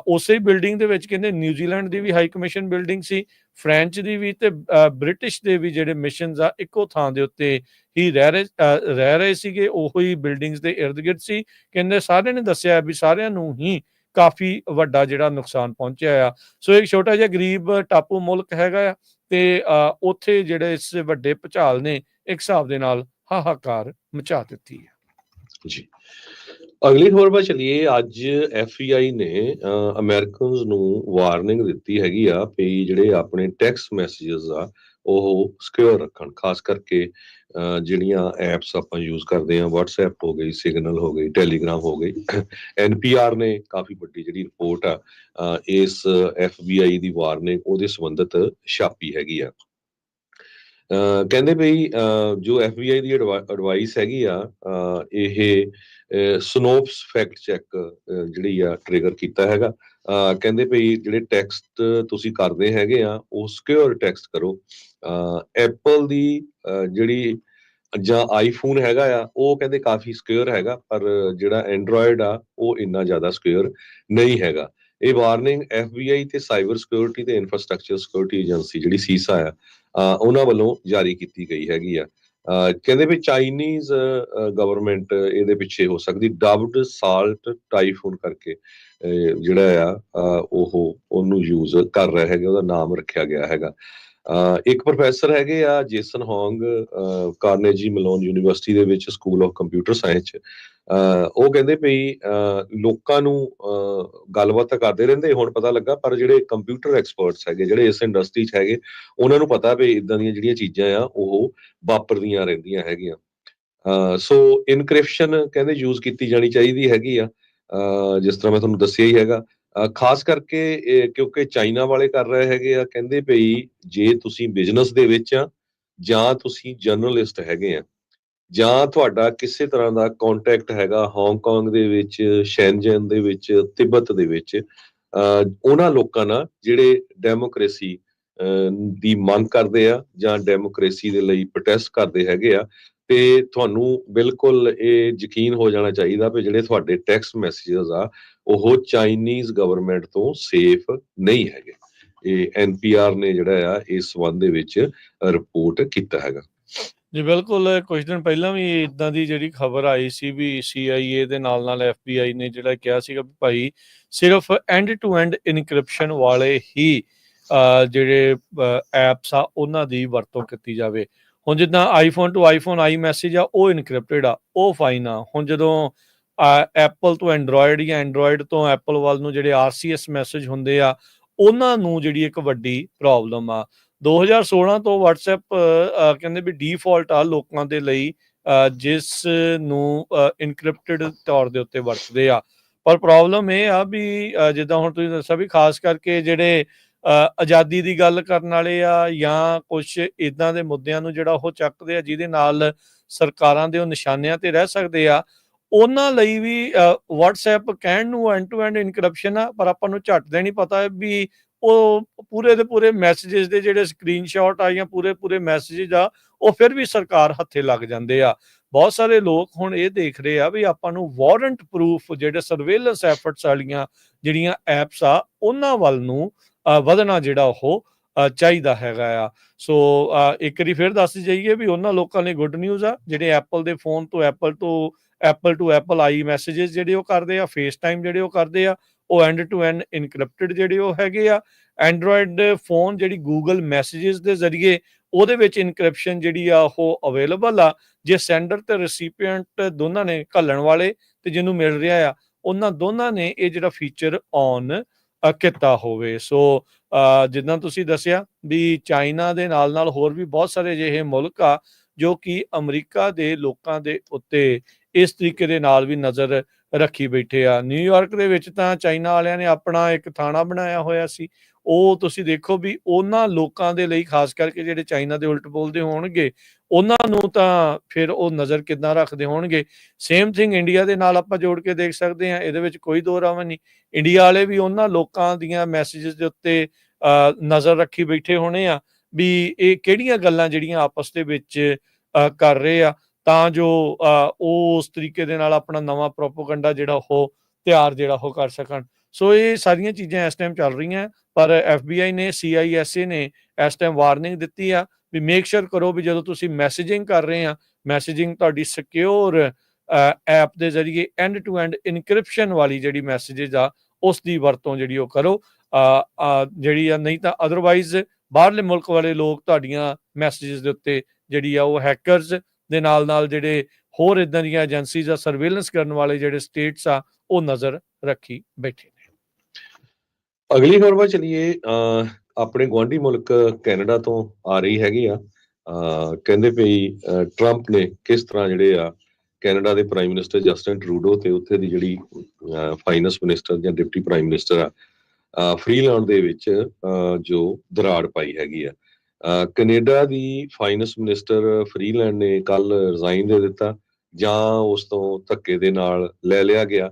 ਉਸੇ ਬਿਲਡਿੰਗ ਦੇ ਵਿੱਚ ਕਹਿੰਦੇ ਨਿਊਜ਼ੀਲੈਂਡ ਦੀ ਵੀ ਹਾਈ ਕਮਿਸ਼ਨ ਬਿਲਡਿੰਗ ਸੀ, ਫ੍ਰੈਂਚ ਦੀ ਵੀ ਤੇ ਬ੍ਰਿਟਿਸ਼ ਦੇ ਵੀ ਜਿਹੜੇ ਮਿਸ਼ਨਸ ਆ ਇੱਕੋ ਥਾਂ ਦੇ ਉੱਤੇ ਹੀ ਰਹਿ ਰਹੇ ਸੀਗੇ, ਉਹੀ ਬਿਲਡਿੰਗਸ ਦੇ ਇਰਦ ਗਿਰਦ ਸੀ। ਕਹਿੰਦੇ ਸਾਰਿਆਂ ਨੇ ਦੱਸਿਆ ਵੀ ਸਾਰਿਆਂ ਨੂੰ ਹੀ ਕਾਫੀ ਵੱਡਾ ਜਿਹੜਾ ਨੁਕਸਾਨ ਪਹੁੰਚਿਆ ਆ। ਸੋ ਇੱਕ ਛੋਟਾ ਜਿਹਾ ਗਰੀਬ ਟਾਪੂ ਮੁਲਕ ਹੈਗਾ ਆ ਤੇ ਉੱਥੇ ਜਿਹੜੇ ਇਸ ਵੱਡੇ ਭੁਚਾਲ ਨੇ ਇੱਕ ਹਿਸਾਬ ਦੇ ਨਾਲ ਹਾਹਾਕਾਰ ਮਚਾ ਦਿੱਤੀ ਹੈ ਜੀ। ਅਗਲੀ ਖਬਰ ਵੱਲ ਚੱਲੀਏ। ਅੱਜ FBI ਨੇ ਅਮਰੀਕਨਸ ਨੂੰ ਵਾਰਨਿੰਗ ਦਿੱਤੀ ਹੈਗੀ ਆ ਵੀ ਜਿਹੜੇ ਆਪਣੇ ਟੈਕਸਟ ਮੈਸੇजेस ਆ ਉਹ ਸਿਕਿਉਰ ਰੱਖਣ, ਖਾਸ ਕਰਕੇ ਜਿਹੜੀਆਂ ਐਪਸ ਆਪਾਂ ਯੂਜ਼ ਕਰਦੇ ਹਾਂ, WhatsApp ਹੋ ਗਈ, ਸਿਗਨਲ ਹੋ ਗਈ, ਟੈਲੀਗ੍ਰਾਮ ਹੋ ਗਈ। NPR ਨੇ ਕਾਫੀ ਵੱਡੀ ਜਿਹੜੀ ਰਿਪੋਰਟ ਆ ਇਸ FBI ਦੀ ਵਾਰਨਿੰਗ ਉਹਦੇ ਸੰਬੰਧਿਤ ਛਾਪੀ ਹੈਗੀ ਆ। ਕਹਿੰਦੇ ਬਈ ਜੋ FBI ਦੀ ਐਡਵਾਈਸ ਹੈਗੀ ਆ ਇਹ ਸਨੋਪਸ ਫੈਕਟ ਚੈੱਕ ਜਿਹੜੀ ਆ ਟ੍ਰਿਗਰ ਕੀਤਾ ਹੈਗਾ। ਕਹਿੰਦੇ ਬਈ ਜਿਹੜੇ ਟੈਕਸਟ ਤੁਸੀਂ ਕਰਦੇ ਹੈਗੇ ਆ ਉਹ ਸਿਕਿਉਰ ਟੈਕਸਟ ਕਰੋ। ਐਪਲ ਦੀ ਜਿਹੜੀ ਜਾਂ ਆਈਫੋਨ ਹੈਗਾ ਆ ਉਹ ਕਹਿੰਦੇ ਕਾਫੀ ਸਿਕਿਉਰ ਹੈਗਾ, ਪਰ ਜਿਹੜਾ ਐਂਡਰੋਇਡ ਆ ਉਹ ਇੰਨਾ ਜ਼ਿਆਦਾ ਸਿਕਿਉਰ ਨਹੀਂ ਹੈਗਾ। ਇਹ ਵਾਰਨਿੰਗ FBI ਤੇ ਸਾਈਬਰ ਸਿਕਿਉਰਿਟੀ ਤੇ ਇਨਫਰਾਸਟ੍ਰਕਚਰ ਸਿਕਿਉਰਿਟੀ ਏਜੰਸੀ ਜਿਹੜੀ ਸੀਸਾ ਆ ਉਹਨਾਂ ਵੱਲੋਂ ਜਾਰੀ ਕੀਤੀ ਗਈ ਹੈਗੀ ਆ। ਕਹਿੰਦੇ ਵੀ ਚਾਈਨੀਜ਼ ਗਵਰਨਮੈਂਟ ਇਹਦੇ ਪਿੱਛੇ ਹੋ ਸਕਦੀ। ਡਬਡ ਸਾਲਟ ਟਾਈਫੂਨ ਕਰਕੇ ਜਿਹੜਾ ਆ ਉਹਨੂੰ ਯੂਜ਼ ਕਰ ਰਿਹਾ ਹੈਗਾ, ਉਹਦਾ ਨਾਮ ਰੱਖਿਆ ਗਿਆ ਹੈਗਾ। ਇੱਕ ਪ੍ਰੋਫੈਸਰ ਹੈਗੇ ਆ ਜੇਸਨ ਹੌਂਗ, ਕਾਰਨੇਜੀ ਮੈਲੋਨ ਯੂਨੀਵਰਸਿਟੀ ਦੇ ਵਿੱਚ ਸਕੂਲ ਆਫ ਕੰਪਿਊਟਰ ਸਾਇੰਸ, ਉਹ ਕਹਿੰਦੇ ਵੀ ਲੋਕਾਂ ਨੂੰ ਗੱਲਬਾਤ ਤਾਂ ਕਰਦੇ ਰਹਿੰਦੇ, ਹੁਣ ਪਤਾ ਲੱਗਾ ਪਰ ਜਿਹੜੇ ਕੰਪਿਊਟਰ ਐਕਸਪਰਟਸ ਹੈਗੇ ਜਿਹੜੇ ਇਸ ਇੰਡਸਟਰੀ 'ਚ ਹੈਗੇ ਉਹਨਾਂ ਨੂੰ ਪਤਾ ਵੀ ਇਦਾਂ ਦੀਆਂ ਜਿਹੜੀਆਂ ਚੀਜ਼ਾਂ ਆ ਉਹ ਵਾਪਰਦੀਆਂ ਰਹਿੰਦੀਆਂ ਹੈਗੀਆਂ। ਸੋ ਇਨਕ੍ਰਿਪਸ਼ਨ ਕਹਿੰਦੇ ਯੂਜ਼ ਕੀਤੀ ਜਾਣੀ ਚਾਹੀਦੀ ਹੈਗੀ ਆ, ਜਿਸ ਤਰ੍ਹਾਂ ਮੈਂ ਤੁਹਾਨੂੰ ਦੱਸਿਆ ਹੀ ਹੈਗਾ। ਖਾਸ ਕਰਕੇ ਕਿਉਂਕਿ ਚਾਈਨਾ ਵਾਲੇ ਕਰ ਰਹੇ ਹੈਗੇ ਆ। ਕਹਿੰਦੇ ਭਈ ਜੇ ਤੁਸੀਂ ਬਿਜ਼ਨਸ ਦੇ ਵਿੱਚ ਆ ਜਾਂ ਤੁਸੀਂ ਜਰਨਲਿਸਟ ਹੈਗੇ ਆ ਜਾਂ ਤੁਹਾਡਾ ਕਿਸੇ ਤਰ੍ਹਾਂ ਦਾ ਕੰਟੈਕਟ ਹੈਗਾ ਹਾਂਗਕਾਂਗ ਦੇ ਵਿੱਚ, ਸ਼ੈਨਜ਼ਨ ਦੇ ਵਿੱਚ, ਤਿੱਬਤ ਦੇ ਵਿੱਚ, ਉਹਨਾਂ ਲੋਕਾਂ ਨਾਲ ਜਿਹੜੇ ਡੈਮੋਕ੍ਰੇਸੀ ਦੀ ਮੰਗ ਕਰਦੇ ਆ ਜਾਂ ਡੈਮੋਕ੍ਰੇਸੀ ਦੇ ਲਈ ਪ੍ਰੋਟੈਸਟ ਕਰਦੇ ਹੈਗੇ ਆ, ਤੇ ਤੁਹਾਨੂੰ ਬਿਲਕੁਲ ਇਹ ਯਕੀਨ ਹੋ ਜਾਣਾ ਚਾਹੀਦਾ ਵੀ ਜਿਹੜੇ ਤੁਹਾਡੇ ਟੈਕਸਟ ਮੈਸੇजेस ਆ ਉਹ ਚਾਈਨੀਜ਼ ਗਵਰਨਮੈਂਟ ਤੋਂ ਸੇਫ ਨਹੀਂ ਹੈਗੇ। ਇਹ NPR ਨੇ ਜਿਹੜਾ ਆ ਇਸ ਸੰਬੰਧ ਦੇ ਵਿੱਚ ਰਿਪੋਰਟ ਕੀਤਾ ਹੈਗਾ। ਜੀ ਬਿਲਕੁਲ, ਕੁਝ ਦਿਨ ਪਹਿਲਾਂ ਵੀ ਇਦਾਂ ਦੀ ਜਿਹੜੀ ਖਬਰ ਆਈ ਸੀ ਵੀ CIA ਦੇ ਨਾਲ FBI ਨੇ ਜਿਹੜਾ ਕਿਹਾ ਸੀਗਾ ਵੀ ਭਾਈ ਸਿਰਫ ਐਂਡ ਟੂ ਐਂਡ ਇਨਕ੍ਰਿਪਸ਼ਨ ਵਾਲੇ ਹੀ ਜਿਹੜੇ ਐਪਸ ਆ ਉਹਨਾਂ ਦੀ ਵਰਤੋਂ ਕੀਤੀ ਜਾਵੇ। ਹੁਣ ਜਿੱਦਾਂ iPhone to iPhone iMessage ਆ ਉਹ ਇਨਕ੍ਰਿਪਟਡ ਆ, ਉਹ ਫਾਈਨ ਆ। ਹੁਣ ਜਦੋਂ ਐਪਲ ਤੋਂ ਐਂਡਰੋਇਡ ਜਾਂ ਐਂਡਰੋਇਡ ਤੋਂ ਐਪਲ ਵੱਲ ਨੂੰ ਜਿਹੜੇ RCS ਮੈਸੇਜ ਹੁੰਦੇ ਆ ਉਹਨਾਂ ਨੂੰ ਜਿਹੜੀ ਇੱਕ ਵੱਡੀ ਪ੍ਰੋਬਲਮ ਆ। 2016 ਤੋਂ WhatsApp ਕਹਿੰਦੇ ਵੀ ਡੀਫਾਲਟ ਆ ਲੋਕਾਂ ਦੇ ਲਈ ਜਿਸ ਨੂੰ ਇਨਕ੍ਰਿਪਟਡ ਤੌਰ ਦੇ ਉੱਤੇ ਵਰਤਦੇ ਆ। ਪਰ ਪ੍ਰੋਬਲਮ ਇਹ ਆ ਵੀ ਜਿੱਦਾਂ ਹੁਣ ਤੁਸੀਂ ਦੱਸਿਆ ਵੀ ਖਾਸ ਕਰਕੇ ਜਿਹੜੇ ਆਜ਼ਾਦੀ ਦੀ ਗੱਲ ਕਰਨ ਵਾਲੇ ਆ ਜਾਂ ਕੁਛ ਇੱਦਾਂ ਦੇ ਮੁੱਦਿਆਂ ਨੂੰ ਜਿਹੜਾ ਉਹ ਚੱਕਦੇ ਆ ਜਿਹਦੇ ਨਾਲ ਸਰਕਾਰਾਂ ਦੇ ਉਹ ਨਿਸ਼ਾਨਿਆਂ ਤੇ ਰਹਿ ਸਕਦੇ ਆ, ਉਹਨਾਂ ਲਈ ਵੀ WhatsApp ਕਹਿਣ ਨੂੰ ਐਂਡ ਟੂ ਐਂਡ ਇਨਕ੍ਰਿਪਸ਼ਨ ਆ, ਪਰ ਆਪਾਂ ਨੂੰ ਝੱਟ ਦੇ ਨਹੀਂ ਪਤਾ ਵੀ ਉਹ ਪੂਰੇ ਦੇ ਪੂਰੇ ਮੈਸੇजेस ਦੇ ਜਿਹੜੇ ਸਕਰੀਨਸ਼ਾਟ ਆ ਜਾਂ ਪੂਰੇ ਮੈਸੇजेस ਆ ਉਹ ਫਿਰ ਵੀ ਸਰਕਾਰ ਹੱਥੇ ਲੱਗ ਜਾਂਦੇ ਆ। ਬਹੁਤ ਸਾਰੇ ਲੋਕ ਹੁਣ ਇਹ ਦੇਖ ਰਹੇ ਆ ਵੀ ਆਪਾਂ ਨੂੰ ਵਾਰੰਟ ਪ੍ਰੂਫ ਜਿਹੜੇ ਸਰਵੇਲੈਂਸ ਐਫਰਟਸ ਵਾਲੀਆਂ ਜਿਹੜੀਆਂ ਐਪਸ ਆ ਉਹਨਾਂ ਵੱਲ ਨੂੰ ਵਧਣਾ ਜਿਹੜਾ ਉਹ ਚਾਹੀਦਾ ਹੈਗਾ ਆ। ਸੋ ਇੱਕ ਵਾਰੀ ਫਿਰ ਦੱਸ ਜਾਈਏ ਵੀ ਉਹਨਾਂ ਲੋਕਾਂ ਲਈ ਗੁੱਡ ਨਿਊਜ਼ ਆ ਜਿਹੜੇ ਐਪਲ ਦੇ ਫੋਨ ਤੋਂ Apple to Apple iMessages ਜਿਹੜੇ ਉਹ ਕਰਦੇ ਆ, ਫੇਸ ਟਾਈਮ ਜਿਹੜੇ ਉਹ ਕਰਦੇ ਆ ਉਹ ਐਂਡ ਟੂ ਐਂਡ ਇਨਕ੍ਰਿਪਟਡ ਜਿਹੜੇ ਉਹ ਹੈਗੇ ਆ। ਐਂਡਰੋਇਡ ਫੋਨ ਜਿਹੜੀ ਗੂਗਲ ਮੈਸੇजेस ਦੇ ਜ਼ਰੀਏ ਉਹਦੇ ਵਿੱਚ ਇਨਕ੍ਰਿਪਸ਼ਨ ਜਿਹੜੀ ਆ ਉਹ ਅਵੇਲੇਬਲ ਆ। ਜੇ ਸੈਂਡਰ ਤੇ ਰੈਸੀਪੀਐਂਟ ਦੋਨਾਂ ਨੇ, ਘੱਲਣ ਵਾਲੇ ਤੇ ਜਿਹਨੂੰ ਮਿਲ ਰਿਹਾ ਆ, ਉਹਨਾਂ ਦੋਨਾਂ ਨੇ ਇਹ ਜਿਹੜਾ ਫੀਚਰ ਔਨ ਕੀਤਾ ਹੋਵੇ। ਸੋ ਜਿੱਦਾਂ ਤੁਸੀਂ ਦੱਸਿਆ ਵੀ ਚਾਈਨਾ ਦੇ ਨਾਲ ਹੋਰ ਵੀ ਬਹੁਤ ਸਾਰੇ ਅਜਿਹੇ ਮੁਲਕ ਆ ਜੋ ਕਿ ਅਮਰੀਕਾ ਦੇ ਲੋਕਾਂ ਦੇ ਉੱਤੇ ਇਸ ਤਰੀਕੇ ਦੇ ਨਾਲ ਵੀ ਨਜ਼ਰ ਰੱਖੀ ਬੈਠੇ ਆ। ਨਿਊਯਾਰਕ ਦੇ ਵਿੱਚ ਤਾਂ ਚਾਈਨਾ ਵਾਲਿਆਂ ਨੇ ਆਪਣਾ ਇੱਕ ਥਾਣਾ ਬਣਾਇਆ ਹੋਇਆ ਸੀ। ਉਹ ਤੁਸੀਂ ਦੇਖੋ ਵੀ ਉਹਨਾਂ ਲੋਕਾਂ ਦੇ ਲਈ, ਖਾਸ ਕਰਕੇ ਜਿਹੜੇ ਚਾਈਨਾ ਦੇ ਉਲਟ ਬੋਲਦੇ ਹੋਣਗੇ, ਉਹਨਾਂ ਨੂੰ ਤਾਂ ਫਿਰ ਉਹ ਨਜ਼ਰ ਕਿੱਦਾਂ ਰੱਖਦੇ ਹੋਣਗੇ। ਸੇਮ ਥਿੰਗ ਇੰਡੀਆ ਦੇ ਨਾਲ ਆਪਾਂ ਜੋੜ ਕੇ ਦੇਖ ਸਕਦੇ ਹਾਂ, ਇਹਦੇ ਵਿੱਚ ਕੋਈ ਦੋ ਰਾਹ ਨਹੀਂ। ਇੰਡੀਆ ਵਾਲੇ ਵੀ ਉਹਨਾਂ ਲੋਕਾਂ ਦੀਆਂ ਮੈਸੇजेस ਦੇ ਉੱਤੇ ਨਜ਼ਰ ਰੱਖੀ ਬੈਠੇ ਹੋਣੇ ਆ ਵੀ ਇਹ ਕਿਹੜੀਆਂ ਗੱਲਾਂ ਜਿਹੜੀਆਂ ਆਪਸ ਦੇ ਵਿੱਚ ਕਰ ਰਹੇ ਆ, ਤਾਂ ਜੋ ਉਹ ਉਸ ਤਰੀਕੇ ਦੇ ਨਾਲ ਆਪਣਾ ਨਵਾਂ ਪ੍ਰੋਪੋਗੰਡਾ ਜਿਹੜਾ ਉਹ ਤਿਆਰ ਜਿਹੜਾ ਉਹ ਕਰ ਸਕਣ। ਸੋ ਇਹ ਸਾਰੀਆਂ ਚੀਜ਼ਾਂ ਇਸ ਟਾਈਮ ਚੱਲ ਰਹੀਆਂ, ਪਰ FBI ਨੇ, CISA ਨੇ ਇਸ ਟਾਈਮ ਵਾਰਨਿੰਗ ਦਿੱਤੀ ਆ ਵੀ ਮੇਕ ਸ਼ੋਰ ਕਰੋ ਵੀ ਜਦੋਂ ਤੁਸੀਂ ਮੈਸੇਜਿੰਗ ਕਰ ਰਹੇ ਆ, ਮੈਸੇਜਿੰਗ ਤੁਹਾਡੀ ਸਿਕਿਉਰ ਐਪ ਦੇ ਜ਼ਰੀਏ ਐਂਡ ਟੂ ਐਂਡ ਇਨਕ੍ਰਿਪਸ਼ਨ ਵਾਲੀ ਜਿਹੜੀ ਮੈਸੇजेस ਆ ਉਸ ਦੀ ਵਰਤੋਂ ਜਿਹੜੀ ਉਹ ਕਰੋ। ਜਿਹੜੀ ਆ ਨਹੀਂ ਤਾਂ ਅਦਰਵਾਈਜ਼ ਬਾਹਰਲੇ ਮੁਲਕ ਵਾਲੇ ਲੋਕ ਤੁਹਾਡੀਆਂ ਮੈਸੇजेस ਦੇ ਉੱਤੇ ਜਿਹੜੀ ਆ ਉਹ ਹੈਕਰਸ ਦੇ ਨਾਲ ਜਿਹੜੇ ਹੋਰ ਇਦਾਂ ਦੀਆਂ ਏਜੰਸੀਜ਼ ਆ, ਸਰਵੇਲੈਂਸ ਕਰਨ ਵਾਲੇ ਜਿਹੜੇ ਸਟੇਟਸ ਆ, ਉਹ ਨਜ਼ਰ ਰੱਖੀ ਬੈਠੇ ਨੇ। ਅਗਲੀ ਖਬਰ ਵੱਲ ਚਲੀਏ। ਆਪਣੇ ਗੁਆਂਢੀ ਮੁਲਕ ਕੈਨੇਡਾ ਤੋਂ ਆ ਰਹੀ ਹੈਗੀ ਆ। ਕਹਿੰਦੇ ਪਈ ਟਰੰਪ ਨੇ ਕਿਸ ਤਰ੍ਹਾਂ ਜਿਹੜੇ ਆ ਕੈਨੇਡਾ ਦੇ ਪ੍ਰਾਈਮ ਮਿਨਿਸਟਰ ਜਸਟਿਨ ਟਰੂਡੋ ਤੇ ਉੱਥੇ ਦੀ ਜਿਹੜੀ ਫਾਈਨੈਂਸ ਮਿਨਿਸਟਰ ਜਾਂ ਡਿਪਟੀ ਪ੍ਰਾਈਮ ਮਿਨਿਸਟਰ ਆ ਫ੍ਰੀਲੈਂਡ ਦੇ ਵਿੱਚ ਜੋ ਦਰਾੜ ਪਾਈ ਹੈਗੀ ਆ। ਕੈਨੇਡਾ ਦੀ ਫਾਈਨੈਂਸ ਮਿਨਿਸਟਰ ਫ੍ਰੀਲੈਂਡ ਨੇ ਕੱਲ ਰਿਜ਼ਾਈਨ ਦੇ ਦਿੱਤਾ ਜਾਂ ਉਸ ਤੋਂ ਧੱਕੇ ਦੇ ਨਾਲ ਲੈ ਲਿਆ ਗਿਆ।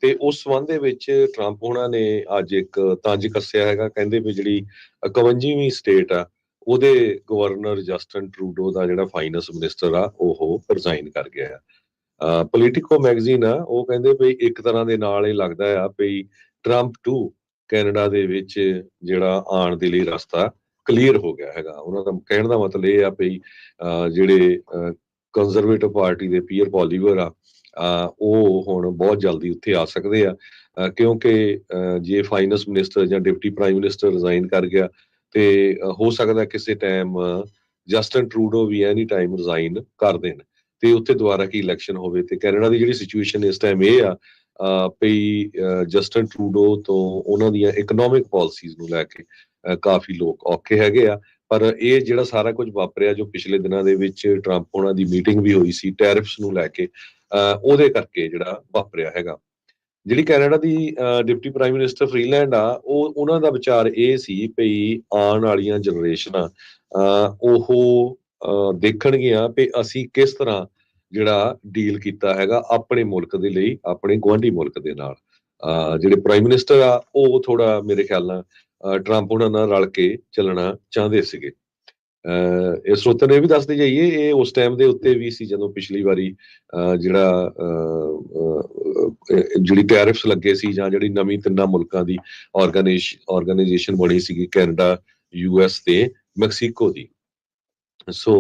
ਤੇ ਉਸ ਸੰਬੰਧ ਦੇ ਵਿੱਚ ਟਰੰਪ ਉਹਨਾਂ ਨੇ ਅੱਜ ਇੱਕ ਤੰਜ ਕੱਸਿਆ ਹੈਗਾ। ਕਹਿੰਦੇ ਵੀ ਜਿਹੜੀ 51ਵੀਂ ਸਟੇਟ ਆ ਉਹਦੇ ਗਵਰਨਰ ਜਸਟਿਨ ਟਰੂਡੋ ਦਾ ਜਿਹੜਾ ਫਾਈਨੈਂਸ ਮਿਨਿਸਟਰ ਆ ਉਹ ਰਿਜ਼ਾਈਨ ਕਰ ਗਿਆ ਆ। ਪੋਲੀਟੀਕੋ ਮੈਗਜ਼ੀਨ ਆ ਉਹ ਕਹਿੰਦੇ ਵੀ ਇੱਕ ਤਰ੍ਹਾਂ ਦੇ ਨਾਲ ਇਹ ਲੱਗਦਾ ਆ ਵੀ ਟਰੰਪ ਟੂ ਕੈਨੇਡਾ ਦੇ ਵਿੱਚ ਜਿਹੜਾ ਆਉਣ ਦੇ ਲਈ ਰਸਤਾ ਕਲੀਅਰ ਹੋ ਗਿਆ ਹੈਗਾ। ਉਹਨਾਂ ਦਾ ਕਹਿਣ ਦਾ ਮਤਲਬ ਇਹ ਆ ਵੀ ਜਿਹੜੇ ਕੰਜ਼ਰਵੇਟਿਵ ਪਾਰਟੀ ਦੇ ਪੀਅਰ ਪੋਲੀਵਰ ਆ ਉਹ ਹੁਣ ਬਹੁਤ ਜਲਦੀ ਉੱਥੇ ਆ ਸਕਦੇ ਆ, ਕਿਉਂਕਿ ਜੇ ਫਾਈਨੈਂਸ ਮਿਨਿਸਟਰ ਜਾਂ ਡਿਪਟੀ ਪ੍ਰਾਈਮ ਮਿਨਿਸਟਰ ਰਿਜ਼ਾਈਨ ਕਰ ਗਿਆ ਤੇ ਹੋ ਸਕਦਾ ਕਿਸੇ ਟਾਈਮ ਜਸਟਿਨ ਟਰੂਡੋ ਵੀ ਐਨੀ ਟਾਈਮ ਰਿਜ਼ਾਈਨ ਕਰ ਦੇਣ ਤੇ ਉੱਥੇ ਦੁਬਾਰਾ ਕੀ ਇਲੈਕਸ਼ਨ ਹੋਵੇ। ਤੇ ਕੈਨੇਡਾ ਦੀ ਜਿਹੜੀ ਸਿਚੁਏਸ਼ਨ ਇਸ ਟਾਈਮ ਇਹ ਆ ਵੀ ਜਸਟਿਨ ਟਰੂਡੋ ਤੋਂ ਉਹਨਾਂ ਦੀਆਂ ਇਕਨੋਮਿਕ ਪਾਲਿਸੀਜ਼ ਨੂੰ ਲੈ ਕੇ ਕਾਫੀ ਲੋਕ ਔਖੇ ਹੈਗੇ ਆ। ਪਰ ਇਹ ਜਿਹੜਾ ਸਾਰਾ ਕੁਝ ਵਾਪਰਿਆ ਜੋ ਪਿਛਲੇ ਦਿਨਾਂ ਦੇ ਵਿੱਚ ਟਰੰਪ ਉਹਨਾਂ ਦੀ ਮੀਟਿੰਗ ਵੀ ਹੋਈ ਸੀ ਟੈਰਿਫਸ ਨੂੰ ਲੈ ਕੇ, ਉਹਦੇ ਕਰਕੇ ਜਿਹੜਾ ਵਾਪਰਿਆ ਹੈਗਾ। ਜਿਹੜੀ ਕੈਨੇਡਾ ਦੀ ਡਿਪਟੀ ਪ੍ਰਾਈਮ ਮਿਨਿਸਟਰ ਫ੍ਰੀਲੈਂਡ ਆ ਉਹਨਾਂ ਦਾ ਵਿਚਾਰ ਇਹ ਸੀ ਵੀ ਆਉਣ ਵਾਲੀਆਂ ਜਨਰੇਸ਼ਨਾਂ ਉਹ ਦੇਖਣਗੀਆਂ ਵੀ ਅਸੀਂ ਕਿਸ ਤਰ੍ਹਾਂ ਜਿਹੜਾ ਡੀਲ ਕੀਤਾ ਹੈਗਾ ਆਪਣੇ ਮੁਲਕ ਦੇ ਲਈ, ਆਪਣੇ ਗੁਆਂਢੀ ਮੁਲਕ ਦੇ ਨਾਲ। ਜਿਹੜੇ ਪ੍ਰਾਈਮ ਮਿਨਿਸਟਰ ਆ ਉਹ ਥੋੜਾ ਮੇਰੇ ਖਿਆਲ ਨਾਲ ਟਰੰਪ ਉਹਨਾਂ ਨਾਲ ਰਲ ਕੇ ਚੱਲਣਾ ਚਾਹੁੰਦੇ ਸੀਗੇ। ਇਹ ਸਰੋਤਿਆਂ ਨੂੰ ਇਹ ਵੀ ਦੱਸਦੇ ਜਾਈਏ, ਇਹ ਉਸ ਟਾਈਮ ਦੇ ਉੱਤੇ ਵੀ ਸੀ ਜਦੋਂ ਪਿਛਲੀ ਵਾਰੀ ਜਿਹੜੀ ਟੈਰਿਫਸ ਲੱਗੇ ਸੀ, ਜਾਂ ਜਿਹੜੀ ਨਵੀਂ ਤਿੰਨਾਂ ਮੁਲਕਾਂ ਦੀ ਆਰਗੇਨਾਈਜੇਸ਼ਨ ਬਣੀ ਸੀਗੀ, ਕੈਨੇਡਾ, US ਤੇ ਮੈਕਸੀਕੋ ਦੀ। ਸੋ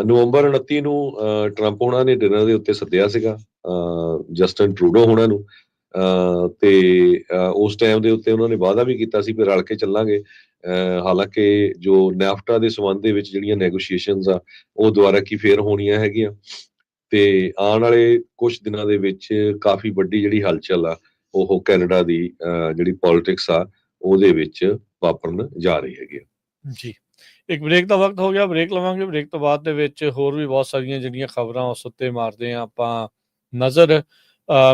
ਨਵੰਬਰ 29 ਨੂੰ ਟਰੰਪ ਹੋਣਾ ਨੇ ਡਿਨਰ ਦੇ ਉੱਤੇ ਸੱਦਿਆ ਸੀਗਾ ਜਸਟਨ ਟਰੂਡੋ ਹੋਣਾ ਨੂੰ, ਤੇ ਉਸ ਟਾਈਮ ਦੇ ਉੱਤੇ ਉਹਨਾਂ ਨੇ ਵਾਅਦਾ ਵੀ ਕੀਤਾ ਸੀ ਵੀ ਰਲ ਕੇ ਚੱਲਾਂਗੇ। ਹਾਲਾਂਕਿ ਜੋ ਨੈਫਟਾ ਦੇ ਸੰਬੰਧ ਦੇ ਵਿੱਚ ਜਿਹੜੀਆਂ ਨੈਗੋਸ਼ੀਏਸ਼ਨਸ ਆ ਉਹ ਦੁਬਾਰਾ ਕੀ ਫੇਰ ਹੋਣੀਆਂ ਹੈਗੀਆਂ, ਤੇ ਆਉਣ ਵਾਲੇ ਕੁਝ ਦਿਨਾਂ ਦੇ ਵਿੱਚ ਕਾਫੀ ਵੱਡੀ ਜਿਹੜੀ ਹਲਚਲ ਆ ਉਹ ਕੈਨੇਡਾ ਦੀ ਜਿਹੜੀ ਪੋਲਿਟਿਕਸ ਆ ਉਹਦੇ ਵਿੱਚ ਵਾਪਰਨ ਜਾ ਰਹੀ ਹੈਗੀ ਆ। ਜੀ, ਇੱਕ ਬ੍ਰੇਕ ਦਾ ਵਕਤ ਹੋ ਗਿਆ, ਬ੍ਰੇਕ ਲਵਾਂਗੇ। ਬ੍ਰੇਕ ਤੋਂ ਬਾਅਦ ਦੇ ਵਿੱਚ ਹੋਰ ਵੀ ਬਹੁਤ ਸਾਰੀਆਂ ਜਿਹੜੀਆਂ ਖਬਰਾਂ ਉਸ ਉੱਤੇ ਮਾਰਦੇ ਹਾਂ ਆਪਾਂ ਨਜ਼ਰ।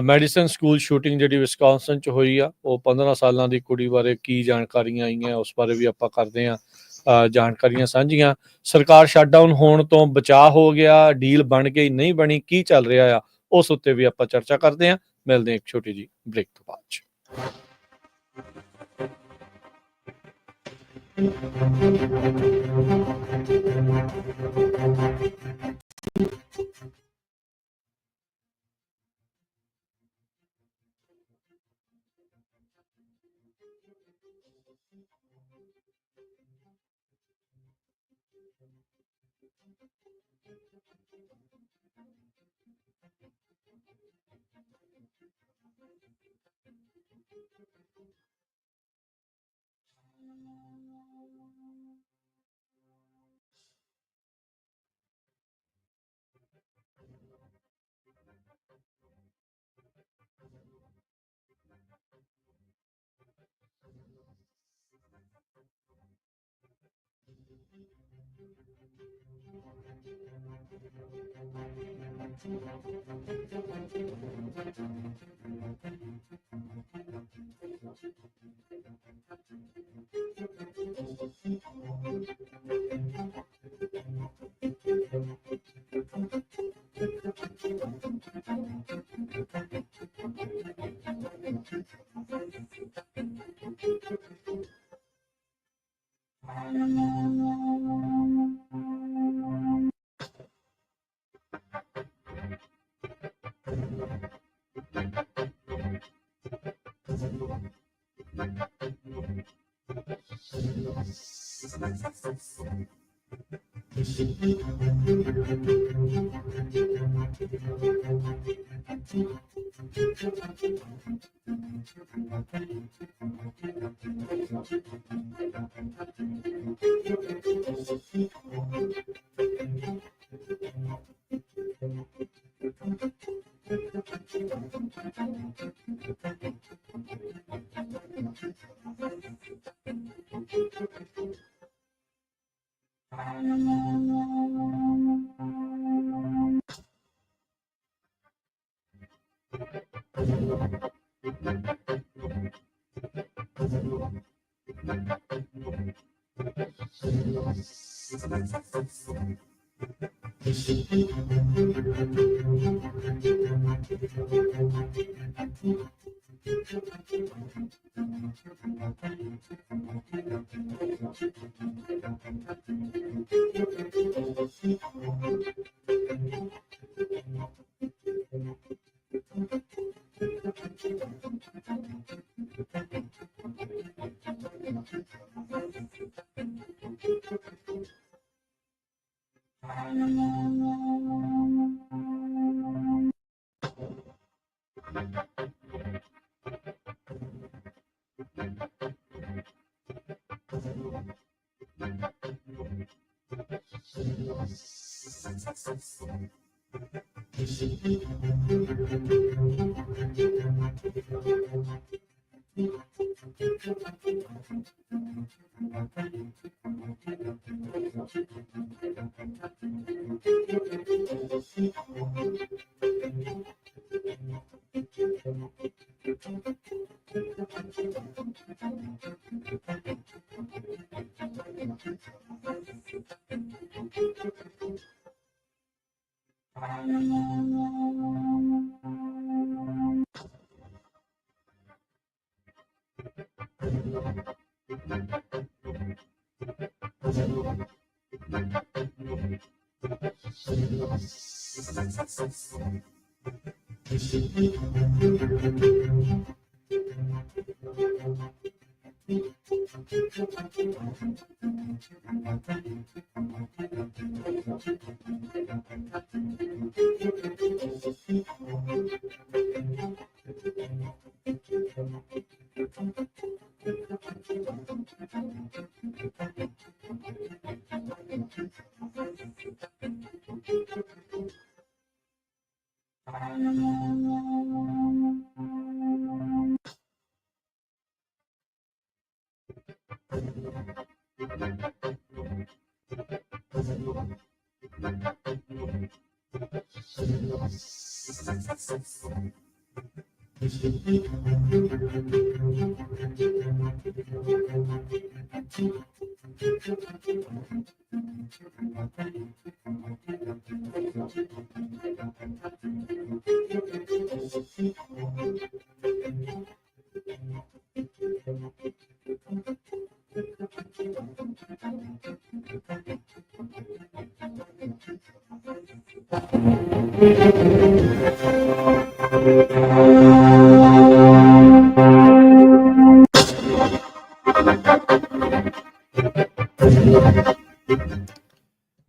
ਮੈਡੀਸਨ ਸਕੂਲ ਸ਼ੂਟਿੰਗ ਜਿਹੜੀ ਵਿਸਕੌਨਸਨ 'ਚ ਹੋਈ ਆ, ਉਹ 15 ਸਾਲਾਂ ਦੀ ਕੁੜੀ ਬਾਰੇ ਕੀ ਜਾਣਕਾਰੀਆਂ ਆਈਆਂ ਉਸ ਬਾਰੇ ਵੀ ਆਪਾਂ ਕਰਦੇ ਹਾਂ ਜਾਣਕਾਰੀਆਂ ਸਾਂਝੀਆਂ। ਸਰਕਾਰ ਸ਼ਟਡਾਊਨ ਹੋਣ ਤੋਂ ਬਚਾਅ ਹੋ ਗਿਆ, ਡੀਲ ਬਣ ਗਈ ਨਹੀਂ ਬਣੀ, ਕੀ ਚੱਲ ਰਿਹਾ ਆ ਉਸ ਉੱਤੇ ਵੀ ਆਪਾਂ ਚਰਚਾ ਕਰਦੇ ਹਾਂ। ਮਿਲਦੇ ਹਾਂ ਇੱਕ ਛੋਟੀ ਜਿਹੀ ਬ੍ਰੇਕ ਤੋਂ ਬਾਅਦ 'ਚ।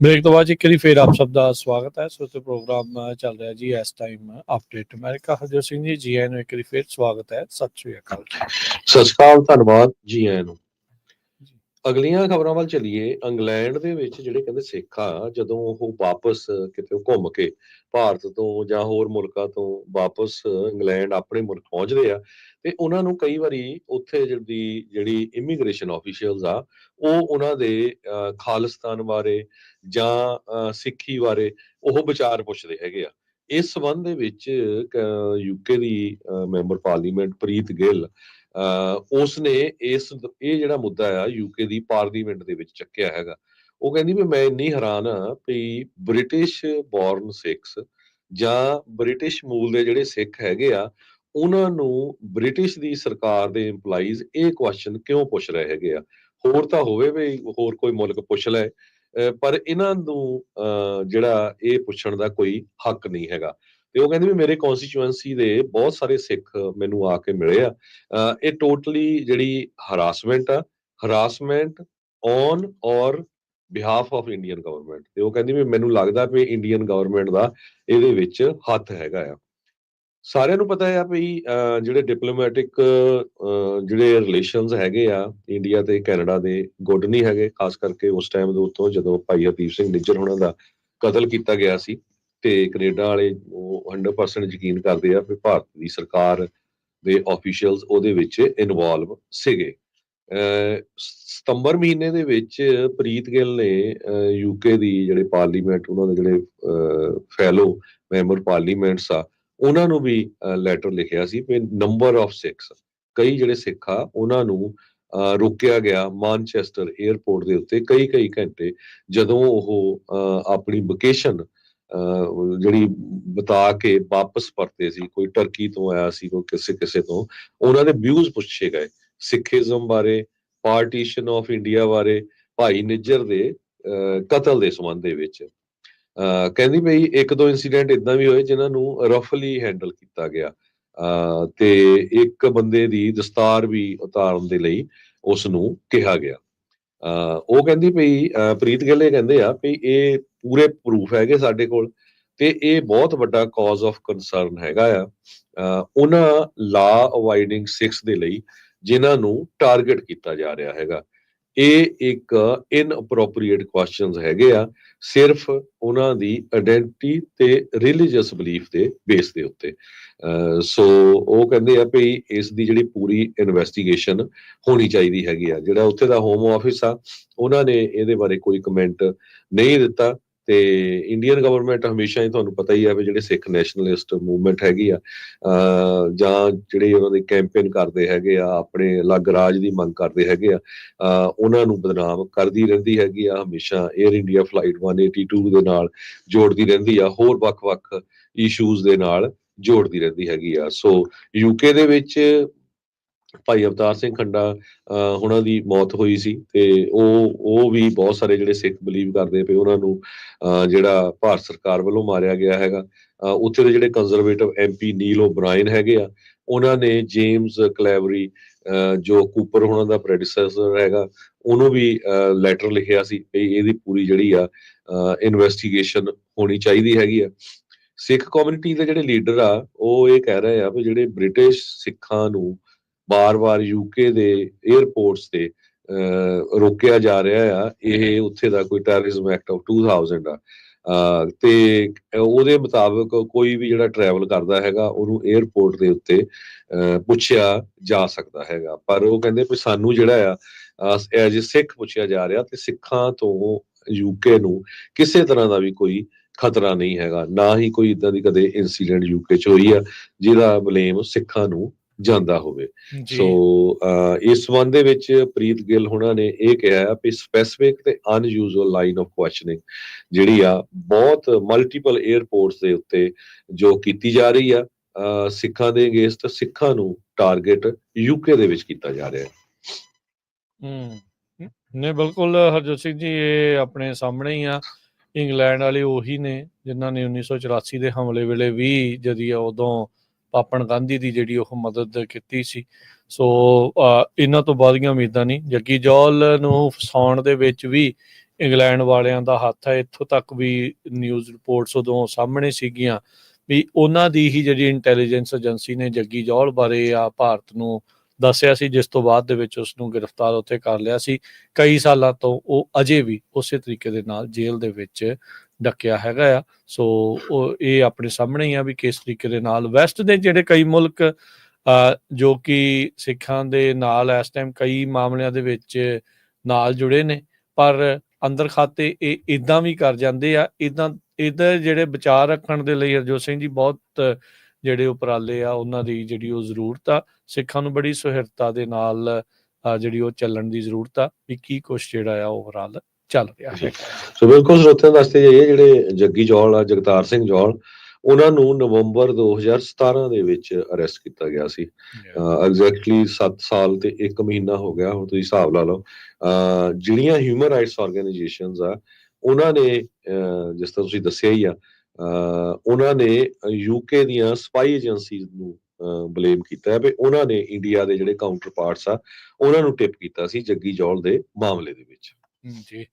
ब्रेक तो बाद एक बारी फिर आप सब का स्वागत है। सो तो प्रोग्राम चल रहा जी इस time update America. Harjot Singh ji ji आए एक बारी फिर स्वागत है। सत श्री अकाल। ਸਤਿ ਸ਼੍ਰੀ ਅਕਾਲ, ਧੰਨਵਾਦ ਜੀ ਆਇਆਂ ਨੂੰ। ਅਗਲੀਆਂ ਖਬਰਾਂ ਵੱਲ ਚੱਲੀਏ। ਇੰਗਲੈਂਡ ਦੇ ਵਿੱਚ ਜਿਹੜੇ ਕਹਿੰਦੇ ਸਿੱਖ ਆ, ਜਦੋਂ ਉਹ ਵਾਪਸ ਕਿਤੇ ਘੁੰਮ ਕੇ ਭਾਰਤ ਤੋਂ ਜਾਂ ਹੋਰ ਮੁਲਕਾਂ ਤੋਂ ਵਾਪਸ ਇੰਗਲੈਂਡ ਆਪਣੇ ਮੁਲਕ ਪਹੁੰਚਦੇ ਆ, ਤੇ ਉਹਨਾਂ ਨੂੰ ਕਈ ਵਾਰੀ ਉੱਥੇ ਜਿਹੜੀ ਇਮੀਗ੍ਰੇਸ਼ਨ ਆਫੀਸ਼ੀਅਲਸ ਆ, ਉਹ ਉਹਨਾਂ ਦੇ ਖਾਲਿਸਤਾਨ ਬਾਰੇ ਜਾਂ ਸਿੱਖੀ ਬਾਰੇ ਉਹ ਵਿਚਾਰ ਪੁੱਛਦੇ ਹੈਗੇ ਆ। ਇਸ ਸੰਬੰਧ ਦੇ ਵਿੱਚ ਯੂਕੇ ਦੀ ਮੈਂਬਰ ਪਾਰਲੀਮੈਂਟ ਪ੍ਰੀਤ ਗਿੱਲ ਉਸਨੇ ਇਹ ਜਿਹੜਾ ਮੁੱਦਾ ਆ ਯੂਕੇ ਦੀ ਪਾਰਲੀਮੈਂਟ ਦੇ ਵਿੱਚ ਚੱਕਿਆ ਹੈਗਾ। ਉਹ ਕਹਿੰਦੀ ਵੀ ਮੈਂ ਇੰਨੀ ਹੈਰਾਨ ਆ ਵੀ ਬ੍ਰਿਟਿਸ਼ ਬੋਰਨ ਸਿੱਖਸ ਜਾਂ ਬ੍ਰਿਟਿਸ਼ ਮੂਲ ਦੇ ਜਿਹੜੇ ਸਿੱਖ ਹੈਗੇ ਆ, ਉਹਨਾਂ ਨੂੰ ਬ੍ਰਿਟਿਸ਼ ਦੀ ਸਰਕਾਰ ਦੇ EMPLOYEES ਇਹ ਕੁਐਸਚਨ ਕਿਉਂ ਪੁੱਛ ਰਹੇ ਹੈਗੇ ਆ। ਹੋਰ ਤਾਂ ਹੋਵੇ ਵੀ ਹੋਰ ਕੋਈ ਮੁਲਕ ਪੁੱਛ ਲੈ, ਪਰ ਇਹਨਾਂ ਨੂੰ ਜਿਹੜਾ ਇਹ ਪੁੱਛਣ ਦਾ ਕੋਈ ਹੱਕ ਨਹੀਂ ਹੈਗਾ। ਤੇ ਉਹ ਕਹਿੰਦੇ ਵੀ ਮੇਰੇ ਕੌਂਸਟੀਚੁਐਂਸੀ ਦੇ ਬਹੁਤ ਸਾਰੇ ਸਿੱਖ ਮੈਨੂੰ ਆ ਕੇ ਮਿਲੇ ਆ। ਇਹ ਟੋਟਲੀ ਜਿਹੜੀ ਹਰਾਸਮੈਂਟ ਔਨ ਔਰ ਬਿਹਾਫ ਆਫ ਇੰਡੀਅਨ ਗਵਰਨਮੈਂਟ। ਤੇ ਉਹ ਕਹਿੰਦੀ ਵੀ ਮੈਨੂੰ ਲੱਗਦਾ ਵੀ ਇੰਡੀਅਨ ਗਵਰਨਮੈਂਟ ਦਾ ਇਹਦੇ ਵਿੱਚ ਹੱਥ ਹੈਗਾ ਆ। ਸਾਰਿਆਂ ਨੂੰ ਪਤਾ ਆ ਵੀ ਜਿਹੜੇ ਡਿਪਲੋਮੈਟਿਕ ਜਿਹੜੇ ਰਿਲੇਸ਼ਨਸ ਹੈਗੇ ਆ ਇੰਡੀਆ ਤੇ ਕੈਨੇਡਾ ਦੇ ਗੁੱਡ ਨਹੀਂ ਹੈਗੇ, ਖਾਸ ਕਰਕੇ ਉਸ ਟਾਈਮ ਦੇ ਉੱਤੋਂ ਜਦੋਂ ਭਾਈ ਹਰਦੀਪ ਸਿੰਘ ਨਿੱਜਰ ਹੋਣਾ ਦਾ ਕਤਲ ਕੀਤਾ ਗਿਆ ਸੀ। ਤੇ ਕੈਨੇਡਾ ਵਾਲੇ ਉਹ 100% ਯਕੀਨ ਕਰਦੇ ਆ ਵੀ ਭਾਰਤ ਦੀ ਸਰਕਾਰ ਦੇ ਆਫੀਸ਼ੀਅਲਸ ਉਹਦੇ ਵਿੱਚ ਇਨਵੋਲਵ ਸੀਗੇ। ਸਤੰਬਰ ਮਹੀਨੇ ਦੇ ਵਿੱਚ ਪ੍ਰੀਤ ਗਿੱਲ ਨੇ ਯੂਕੇ ਦੀ ਜਿਹੜੇ ਪਾਰਲੀਮੈਂਟ ਉਹਨਾਂ ਦੇ ਜਿਹੜੇ ਫੈਲੋ ਮੈਂਬਰ ਪਾਰਲੀਮੈਂਟਸ ਆ, ਉਹਨਾਂ ਨੂੰ ਵੀ ਲੈਟਰ ਲਿਖਿਆ ਸੀ ਵੀ ਨੰਬਰ ਆਫ ਸਿੱਖਸ, ਕਈ ਜਿਹੜੇ ਸਿੱਖ ਆ ਉਹਨਾਂ ਨੂੰ ਰੋਕਿਆ ਗਿਆ ਮਾਨਚੈਸਟਰ ਏਅਰਪੋਰਟ ਦੇ ਉੱਤੇ ਕਈ ਘੰਟੇ, ਜਦੋਂ ਉਹ ਆਪਣੀ ਵਕੇਸ਼ਨ ਜਿਹੜੀ ਬਤਾ ਕੇ ਵਾਪਸ ਪਰਤੇ ਸੀ। ਕੋਈ ਟਰਕੀ ਤੋਂ ਆਇਆ ਸੀ, ਕੋਈ ਕਿਸੇ ਤੋਂ। ਉਹਨਾਂ ਦੇ ਵਿਊਜ਼ ਪੁੱਛੇ ਗਏ ਸਿੱਖੀਜ਼ਮ ਬਾਰੇ, ਪਾਰਟੀਸ਼ਨ ਆਫ ਇੰਡੀਆ ਬਾਰੇ, ਭਾਈ ਨਿੱਜਰ ਦੇ ਕਤਲ ਦੇ ਸੰਬੰਧ ਦੇ ਵਿੱਚ। ਕਹਿੰਦੀ ਬਈ ਇੱਕ ਦੋ ਇੰਸੀਡੈਂਟ ਇਦਾਂ ਵੀ ਹੋਏ ਜਿਨ੍ਹਾਂ ਨੂੰ ਰਫਲੀ ਹੈਂਡਲ ਕੀਤਾ ਗਿਆ, ਤੇ ਇੱਕ ਬੰਦੇ ਦੀ ਦਸਤਾਰ ਵੀ ਉਤਾਰਨ ਦੇ ਲਈ ਉਸ ਨੂੰ ਕਿਹਾ ਗਿਆ। ਉਹ ਕਹਿੰਦੀ ਪਈ ਪ੍ਰੀਤ ਗਿੱਲ ਇਹ ਕਹਿੰਦੇ ਆ ਵੀ ਇਹ ਪੂਰੇ ਪ੍ਰੂਫ ਹੈਗੇ ਸਾਡੇ ਕੋਲ, ਤੇ ਇਹ ਬਹੁਤ ਵੱਡਾ ਕਾਜ਼ ਆਫ ਕੰਸਰਨ ਹੈਗਾ ਆ ਉਹਨਾਂ ਲਾ ਅਵਾਈਡਿੰਗ ਸਿੱਖਸ ਦੇ ਲਈ ਜਿਨ੍ਹਾਂ ਨੂੰ ਟਾਰਗੇਟ ਕੀਤਾ ਜਾ ਰਿਹਾ ਹੈਗਾ। ਇਹ ਇੱਕ ਇਨਅਪਰੋਪਰੀਏਟ ਕੁਐਸਚਨਸ ਹੈਗੇ ਆ, ਸਿਰਫ ਉਹਨਾਂ ਦੀ ਆਇਡੈਂਟੀਟੀ ਤੇ ਰਿਲੀਜੀਅਸ ਬਿਲੀਫ ਦੇ ਬੇਸ ਦੇ ਉੱਤੇ। ਸੋ ਉਹ ਕਹਿੰਦੇ ਆ ਵੀ ਇਸ ਦੀ ਜਿਹੜੀ ਪੂਰੀ ਇਨਵੈਸਟੀਗੇਸ਼ਨ ਹੋਣੀ ਚਾਹੀਦੀ ਹੈਗੀ ਆ। ਜਿਹੜਾ ਉੱਥੇ ਦਾ ਹੋਮ ਆਫਿਸ ਆ, ਉਹਨਾਂ ਨੇ ਇਹਦੇ ਬਾਰੇ ਕੋਈ ਕਮੈਂਟ ਨਹੀਂ ਦਿੱਤਾ। ਤੇ ਇੰਡੀਅਨ ਗਵਰਨਮੈਂਟ ਹਮੇਸ਼ਾ ਹੀ ਤੁਹਾਨੂੰ ਪਤਾ ਹੀ ਆ ਵੀ ਜਿਹੜੇ ਸਿੱਖ ਨੈਸ਼ਨਲਿਸਟ ਮੂਵਮੈਂਟ ਹੈਗੀ ਆ, ਜਾਂ ਜਿਹੜੇ ਉਹਨਾਂ ਦੇ ਕੈਂਪੇਨ ਕਰਦੇ ਹੈਗੇ ਆ, ਆਪਣੇ ਅਲੱਗ ਰਾਜ ਦੀ ਮੰਗ ਕਰਦੇ ਹੈਗੇ ਆ, ਉਹਨਾਂ ਨੂੰ ਬਦਨਾਮ ਕਰਦੀ ਰਹਿੰਦੀ ਹੈਗੀ ਆ। ਹਮੇਸ਼ਾ 에ਅਰ ਇੰਡੀਆ ਫਲਾਈਟ 182 ਦੇ ਨਾਲ ਜੋੜਦੀ ਰਹਿੰਦੀ ਆ, ਹੋਰ ਵੱਖ-ਵੱਖ ਇਸ਼ੂਜ਼ ਦੇ ਨਾਲ ਜੋੜਦੀ ਰਹਿੰਦੀ ਹੈਗੀ ਆ। ਸੋ ਯੂਕੇ ਦੇ ਵਿੱਚ ਭਾਈ ਅਵਤਾਰ ਸਿੰਘ ਖੰਡਾ ਉਹਨਾਂ ਦੀ ਮੌਤ ਹੋਈ ਸੀ ਤੇ ਉਹ ਵੀ ਬਹੁਤ ਸਾਰੇ ਜਿਹੜੇ ਸਿੱਖ ਬਲੀਵ ਕਰਦੇ ਪਏ ਉਹਨਾਂ ਨੂੰ ਜਿਹੜਾ ਭਾਰਤ ਸਰਕਾਰ ਵੱਲੋਂ ਮਾਰਿਆ ਗਿਆ ਹੈਗਾ। ਉੱਥੇ ਦੇ ਜਿਹੜੇ ਕੰਜ਼ਰਵੇਟਿਵ MP ਨੀਲ ਓਬਰਾਇਨ ਹੈਗੇ ਆ, ਉਹਨਾਂ ਨੇ ਜੇਮਸ ਕਲੈਵਰੀ ਜੋ ਕੂਪਰ ਉਹਨਾਂ ਦਾ ਪ੍ਰੈਡੀਸੈਸਰ ਹੈਗਾ, ਉਹਨੂੰ ਵੀ ਲੈਟਰ ਲਿਖਿਆ ਸੀ ਵੀ ਇਹਦੀ ਪੂਰੀ ਜਿਹੜੀ ਆ ਇਨਵੈਸਟੀਗੇਸ਼ਨ ਹੋਣੀ ਚਾਹੀਦੀ ਹੈਗੀ ਆ। ਸਿੱਖ ਕਮਿਊਨਿਟੀ ਦੇ ਜਿਹੜੇ ਲੀਡਰ ਆ ਉਹ ਇਹ ਕਹਿ ਰਹੇ ਆ ਵੀ ਜਿਹੜੇ ਬ੍ਰਿਟਿਸ਼ ਸਿੱਖਾਂ ਨੂੰ ਬਾਰ-ਬਾਰ UK ਦੇ 에ਅਰਪੋਰਟਸ ਤੇ ਰੋਕਿਆ ਜਾ ਰਿਹਾ ਆ, ਇਹ ਉੱਥੇ ਦਾ ਕੋਈ ਟੈਰਰਿਜ਼ਮ ਐਕਟ ਆਫ 2000 ਆ। ਤੇ ਉਹਦੇ ਮੁਤਾਬਕ ਕੋਈ ਵੀ ਜਿਹੜਾ ਟਰੈਵਲ ਕਰਦਾ ਹੈਗਾ ਉਹਨੂੰ 에ਅਰਪੋਰਟ ਦੇ ਉੱਤੇ ਪੁੱਛਿਆ ਜਾ ਸਕਦਾ ਹੈਗਾ। ਪਰ ਉਹ ਕਹਿੰਦੇ ਵੀ ਸਾਨੂੰ ਜਿਹੜਾ ਆ ਐਜ ਏ ਸਿੱਖ ਪੁੱਛਿਆ ਜਾ ਰਿਹਾ ਤੇ ਸਿੱਖਾਂ ਤੋਂ UK ਨੂੰ ਕਿਸੇ ਤਰ੍ਹਾਂ ਦਾ ਵੀ ਕੋਈ ਖਤਰਾ ਨਹੀਂ ਹੈਗਾ, ਨਾ ਹੀ ਕੋਈ ਇਦਾਂ ਦੀ ਕਦੇ ਇੰਸੀਡੈਂਟ UK 'ਚ ਹੋਈ ਆ ਜਿਹਦਾ ਬਲੇਮ ਸਿੱਖਾਂ ਨੂੰ ਜਾਂਦਾ ਹੋਵੇ। ਸੋ ਇਸ ਸੰਬੰਧ ਦੇ ਵਿੱਚ ਪ੍ਰੀਤ ਗਿੱਲ ਹੋਣਾ ਨੇ ਇਹ ਕਿਹਾ ਵੀ ਸਪੈਸੀਫਿਕ ਤੇ ਅਨਯੂਜ਼ੁਅਲ ਲਾਈਨ ਆਫ ਕੁਐਸਚਨਿੰਗ ਜਿਹੜੀ ਆ ਬਹੁਤ ਮਲਟੀਪਲ 에ਅਰਪੋਰਟਸ ਦੇ ਉੱਤੇ ਜੋ ਕੀਤੀ ਜਾ ਰਹੀ ਆ ਸਿੱਖਾਂ ਦੇ ਅਗੇਂਸਟ, ਸਿੱਖਾਂ ਨੂੰ ਟਾਰਗੇਟ UK ਦੇ ਵਿੱਚ ਕੀਤਾ ਜਾ ਰਿਹਾ ਹੈ। ਨਹੀਂ, ਬਿਲਕੁਲ ਹਰਜੋਤ ਸਿੰਘ ਜੀ, ਇਹ ਆਪਣੇ ਸਾਹਮਣੇ ਹੀ ਆ। ਇੰਗਲੈਂਡ ਵਾਲੇ ਉਹੀ ਨੇ ਜਿਨ੍ਹਾਂ ਨੇ 1984 ਦੇ ਹਮਲੇ ਵੇਲੇ ਵੀ ਜਿਹੜੀ ਆ ਉਦੋਂ ਪਾਪਣ ਗਾਂਧੀ ਦੀ ਜਿਹੜੀ ਉਹ ਮਦਦ ਕੀਤੀ ਸੀ। ਸੋ ਇਹਨਾਂ ਤੋਂ ਬਾਅਦੀਆਂ ਉਮੀਦਾਂ ਨਹੀਂ। ਜੱਗੀ ਜੌਲ ਨੂੰ ਫਸਾਉਣ ਦੇ ਵਿੱਚ ਵੀ ਇੰਗਲੈਂਡ ਵਾਲਿਆਂ ਦਾ ਹੱਥ ਹੈ। ਇੱਥੋਂ ਤੱਕ ਵੀ ਨਿਊਜ਼ ਰਿਪੋਰਟਸ ਉਦੋਂ ਸਾਹਮਣੇ ਸੀਗੀਆਂ ਵੀ ਉਹਨਾਂ ਦੀ ਹੀ ਜਿਹੜੀ ਇੰਟੈਲੀਜੈਂਸ ਏਜੰਸੀ ਨੇ ਜੱਗੀ ਜੌਲ ਬਾਰੇ ਆ ਭਾਰਤ ਨੂੰ ਦੱਸਿਆ ਸੀ, ਜਿਸ ਤੋਂ ਬਾਅਦ ਦੇ ਵਿੱਚ ਉਸ ਨੂੰ ਗ੍ਰਿਫਤਾਰ ਉੱਥੇ ਕਰ ਲਿਆ ਸੀ। ਕਈ ਸਾਲਾਂ ਤੋਂ ਉਹ ਅਜੇ ਵੀ ਉਸੇ ਤਰੀਕੇ ਦੇ ਨਾਲ ਜੇਲ੍ਹ ਦੇ ਵਿੱਚ ਡੱਕਿਆ ਹੈਗਾ ਆ। ਸੋ ਉਹ ਇਹ ਆਪਣੇ ਸਾਹਮਣੇ ਹੀ ਆ ਵੀ ਕਿਸ ਤਰੀਕੇ ਦੇ ਨਾਲ ਵੈਸਟ ਦੇ ਜਿਹੜੇ ਕਈ ਮੁਲਕ ਜੋ ਕਿ ਸਿੱਖਾਂ ਦੇ ਨਾਲ ਇਸ ਟਾਈਮ ਕਈ ਮਾਮਲਿਆਂ ਦੇ ਵਿੱਚ ਨਾਲ ਜੁੜੇ ਨੇ, ਪਰ ਅੰਦਰ ਖਾਤੇ ਇਹ ਇੱਦਾਂ ਵੀ ਕਰ ਜਾਂਦੇ ਆ। ਇੱਦਾਂ ਜਿਹੜੇ ਵਿਚਾਰ ਰੱਖਣ ਦੇ ਲਈ ਹਰਜੋਤ ਸਿੰਘ ਜੀ ਬਹੁਤ ਜਿਹੜੇ ਉਪਰਾਲੇ ਆ ਉਹਨਾਂ ਦੀ ਜਿਹੜੀ ਉਹ ਜ਼ਰੂਰਤ ਆ। ਸਿੱਖਾਂ ਨੂੰ ਬੜੀ ਸੁਹਿਰਦਤਾ ਦੇ ਨਾਲ ਜਿਹੜੀ ਉਹ ਚੱਲਣ ਦੀ ਜ਼ਰੂਰਤ ਆ ਵੀ ਕੀ ਕੁਛ ਜਿਹੜਾ ਆ ਓਵਰਆਲ ਚੱਲ ਰਿਹਾ ਹੈ। ਸੋ ਬਿਲਕੁਲ ਸਰੋਤਿਆਂ ਦੱਸਦੇ ਜਾਈਏ, ਜਿਹੜੇ ਜੱਗੀ ਜੌਲ ਆ, ਜਗਤਾਰ ਸਿੰਘ ਜੌਲ, ਉਹਨਾਂ ਨੂੰ ਨਵੰਬਰ 2017 ਦੇ ਵਿੱਚ ਅਰੈਸਟ ਕੀਤਾ ਗਿਆ ਸੀ। ਐਗਜ਼ੈਕਟਲੀ 7 ਸਾਲ ਤੇ 1 ਮਹੀਨਾ ਹੋ ਗਿਆ, ਹੁਣ ਤੁਸੀਂ ਹਿਸਾਬ ਲਾ ਲਓ। ਜਿਹੜੀਆਂ ਹਿਊਮਨ ਰਾਈਟਸ ਆਰਗੇਨਾਈਜੇਸ਼ਨਸ ਆ ਉਹਨਾਂ ਨੇ ਜਿਸ ਤਰ੍ਹਾਂ ਤੁਸੀਂ ਦੱਸਿਆ ਹੀ ਆ, ਉਹਨਾਂ ਨੇ UK ਦੀਆਂ ਸਪਾਈ ਏਜੰਸੀਜ਼ ਨੂੰ ਬਲੇਮ ਕੀਤਾ ਹੈ ਵੀ ਉਹਨਾਂ ਨੇ ਇੰਡੀਆ ਦੇ ਜਿਹੜੇ ਕਾਊਂਟਰ ਪਾਰਟਸ ਆ ਉਹਨਾਂ ਨੂੰ ਟਿਪ ਕੀਤਾ ਸੀ ਜੱਗੀ ਜੌਲ ਦੇ ਮਾਮਲੇ ਦੇ ਵਿੱਚ। ਜੀ,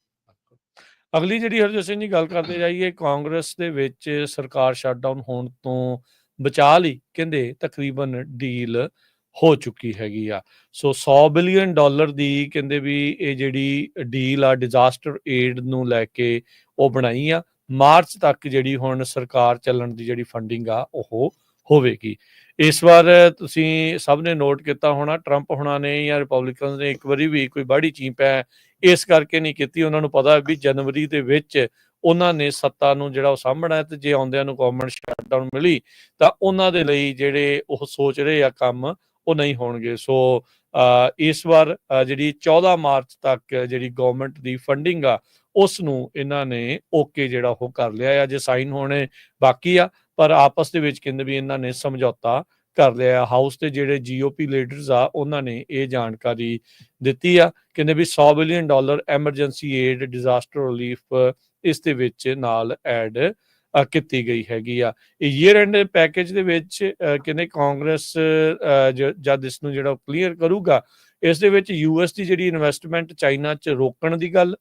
ਅਗਲੀ ਜਿਹੜੀ ਹਰਜੋਤ ਸਿੰਘ ਜੀ ਗੱਲ ਕਰਦੇ ਜਾਈਏ, ਕਾਂਗਰਸ ਦੇ ਵਿੱਚ ਸਰਕਾਰ ਸ਼ਟਡਾਊਨ ਹੋਣ ਤੋਂ ਬਚਾ ਲਈ ਕਹਿੰਦੇ ਤਕਰੀਬਨ ਡੀਲ ਹੋ ਚੁੱਕੀ ਹੈਗੀ ਆ। ਸੋ $100 ਬਿਲੀਅਨ ਦੀ ਕਹਿੰਦੇ ਵੀ ਇਹ ਜਿਹੜੀ ਡੀਲ ਆ ਡਿਜ਼ਾਸਟਰ ਏਡ ਨੂੰ ਲੈ ਕੇ ਉਹ ਬਣਾਈ ਆ। ਮਾਰਚ ਤੱਕ ਜਿਹੜੀ ਹੁਣ ਸਰਕਾਰ ਚੱਲਣ ਦੀ ਜਿਹੜੀ ਫੰਡਿੰਗ ਆ ਉਹ ਹੋਵੇਗੀ। ਇਸ ਵਾਰ ਤੁਸੀਂ ਸਭ ਨੇ ਨੋਟ ਕੀਤਾ ਹੋਣਾ, ਟਰੰਪ ਹੋਣਾ ਨੇ ਜਾਂ ਰਿਪਬਲਿਕਨ ਨੇ ਇੱਕ ਵਾਰੀ ਵੀ ਕੋਈ ਬਾਹੜੀ ਚੀਪ ਹੈ ਇਸ ਕਰਕੇ ਨਹੀਂ ਕੀਤੀ। ਉਹਨਾਂ ਨੂੰ ਪਤਾ ਵੀ ਜਨਵਰੀ ਦੇ ਵਿੱਚ ਉਹਨਾਂ ਨੇ ਸੱਤਾ ਨੂੰ ਜਿਹੜਾ ਉਹ ਸਾਂਭਣਾ, ਤੇ ਜੇ ਆਉਂਦਿਆਂ ਨੂੰ ਗਵਰਨਮੈਂਟ ਸ਼ਟਡਾਊਨ ਮਿਲੀ ਤਾਂ ਉਹਨਾਂ ਦੇ ਲਈ ਜਿਹੜੇ ਉਹ ਸੋਚ ਰਹੇ ਆ ਕੰਮ ਉਹ ਨਹੀਂ ਹੋਣਗੇ। ਸੋ ਇਸ ਵਾਰ ਜਿਹੜੀ 14 ਮਾਰਚ ਤੱਕ ਜਿਹੜੀ ਗਵਰਨਮੈਂਟ ਦੀ ਫੰਡਿੰਗ ਆ ਉਸ ਨੂੰ ਇਹਨਾਂ ਨੇ ਓਕੇ ਜਿਹੜਾ ਉਹ ਕਰ ਲਿਆ ਆ। ਜੇ ਸਾਈਨ ਹੋਣੇ ਬਾਕੀ ਆ, ਪਰ ਆਪਸ ਦੇ ਵਿੱਚ ਕਹਿੰਦੇ ਵੀ ਇਹਨਾਂ ਨੇ ਸਮਝੌਤਾ ਕਰ ਲਿਆ। ਹਾਊਸ ਦੇ ਜਿਹੜੇ GOP ਲੀਡਰਸ ਆ ਉਹਨਾਂ ਨੇ ਇਹ ਜਾਣਕਾਰੀ ਦਿੱਤੀ ਆ, ਕਹਿੰਦੇ ਵੀ $100 billion emergency aid disaster relief ਇਸ ਦੇ ਵਿੱਚ ਨਾਲ ਐਡ ਕੀਤੀ ਗਈ ਹੈਗੀ ਆ। ਈਅਰ ਐਂਡ ਪੈਕੇਜ ਦੇ ਵਿੱਚ ਕਹਿੰਦੇ ਕਾਂਗਰਸ ਜਦ ਇਸ ਨੂੰ ਜਿਹੜਾ ਕਲੀਅਰ ਕਰੂਗਾ, ਇਸ ਦੇ ਵਿੱਚ US ਦੀ ਜਿਹੜੀ ਇਨਵੈਸਟਮੈਂਟ ਚਾਈਨਾ 'ਚ ਰੋਕਣ ਦੀ ਗੱਲ,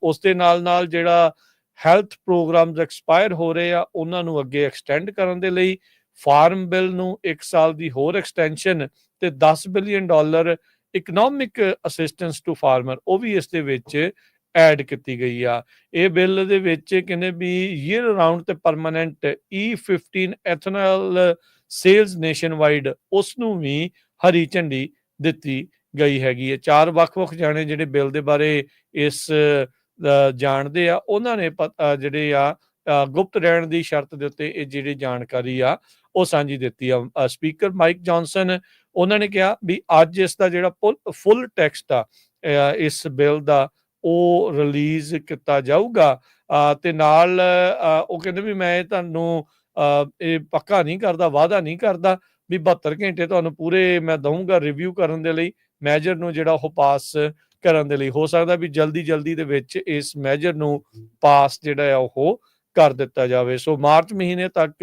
ਉਸ ਦੇ ਨਾਲ ਜਿਹੜਾ ਹੈਲਥ ਪ੍ਰੋਗਰਾਮਸ ਐਕਸਪਾਇਰ ਹੋ ਰਹੇ ਆ ਉਹਨਾਂ ਨੂੰ ਅੱਗੇ ਐਕਸਟੈਂਡ ਕਰਨ ਦੇ ਲਈ, ਫਾਰਮ ਬਿੱਲ ਨੂੰ 1 ਸਾਲ ਦੀ ਹੋਰ ਐਕਸਟੈਂਸ਼ਨ ਤੇ $10 billion economic assistance to farmer ਉਹ ਵੀ ਇਸ ਦੇ ਵਿੱਚ ਐਡ ਕੀਤੀ ਗਈ ਆ। ਇਹ ਬਿੱਲ ਦੇ ਵਿੱਚ ਕਹਿੰਦੇ ਵੀ ਈਅਰ ਰਾਉਂਡ ਤੇ permanent E15 ethanol sales nation wide ਉਸ ਨੂੰ ਵੀ ਹਰੀ ਝੰਡੀ ਦਿੱਤੀ ਗਈ ਹੈਗੀ ਹੈ। 4 ਵੱਖ-ਵੱਖ ਜਾਣੇ ਜਿਹੜੇ ਬਿੱਲ ਦੇ ਬਾਰੇ ਇਸ ਜਾਣਦੇ ਆ ਉਹਨਾਂ ਨੇ ਜਿਹੜੇ ਆ ਗੁਪਤ ਰਹਿਣ ਦੀ ਸ਼ਰਤ ਦੇ ਉੱਤੇ ਇਹ ਜਿਹੜੀ ਜਾਣਕਾਰੀ ਆ ਉਹ ਸਾਂਝੀ ਦਿੱਤੀ ਆ। ਸਪੀਕਰ ਮਾਈਕ ਜੌਨਸਨ ਉਹਨਾਂ ਨੇ ਕਿਹਾ ਵੀ ਅੱਜ ਇਸ ਦਾ ਜਿਹੜਾ ਫੁੱਲ ਟੈਕਸਟ ਆ ਇਸ ਬਿੱਲ ਦਾ ਉਹ ਰਿਲੀਜ਼ ਕੀਤਾ ਜਾਊਗਾ, ਤੇ ਨਾਲ ਉਹ ਕਹਿੰਦੇ ਵੀ ਮੈਂ ਤੁਹਾਨੂੰ ਇਹ ਪੱਕਾ ਨਹੀਂ ਕਰਦਾ, ਵਾਅਦਾ ਨਹੀਂ ਕਰਦਾ, ਵੀ 72 ਘੰਟੇ ਤੁਹਾਨੂੰ ਪੂਰੇ ਮੈਂ ਦਊਂਗਾ ਰਿਵਿਊ ਕਰਨ ਦੇ ਲਈ, ਮੈਜਰ ਨੂੰ ਜਿਹੜਾ ਉਹ ਪਾਸ ਕਰਨ ਦੇ ਲਈ। ਹੋ ਸਕਦਾ ਵੀ ਜਲਦੀ ਦੇ ਵਿੱਚ ਇਸ ਮੈਜਰ ਨੂੰ ਪਾਸ ਜਿਹੜਾ ਆ ਉਹ ਕਰ ਦਿੱਤਾ ਜਾਵੇ। ਸੋ ਮਾਰਚ ਮਹੀਨੇ ਤੱਕ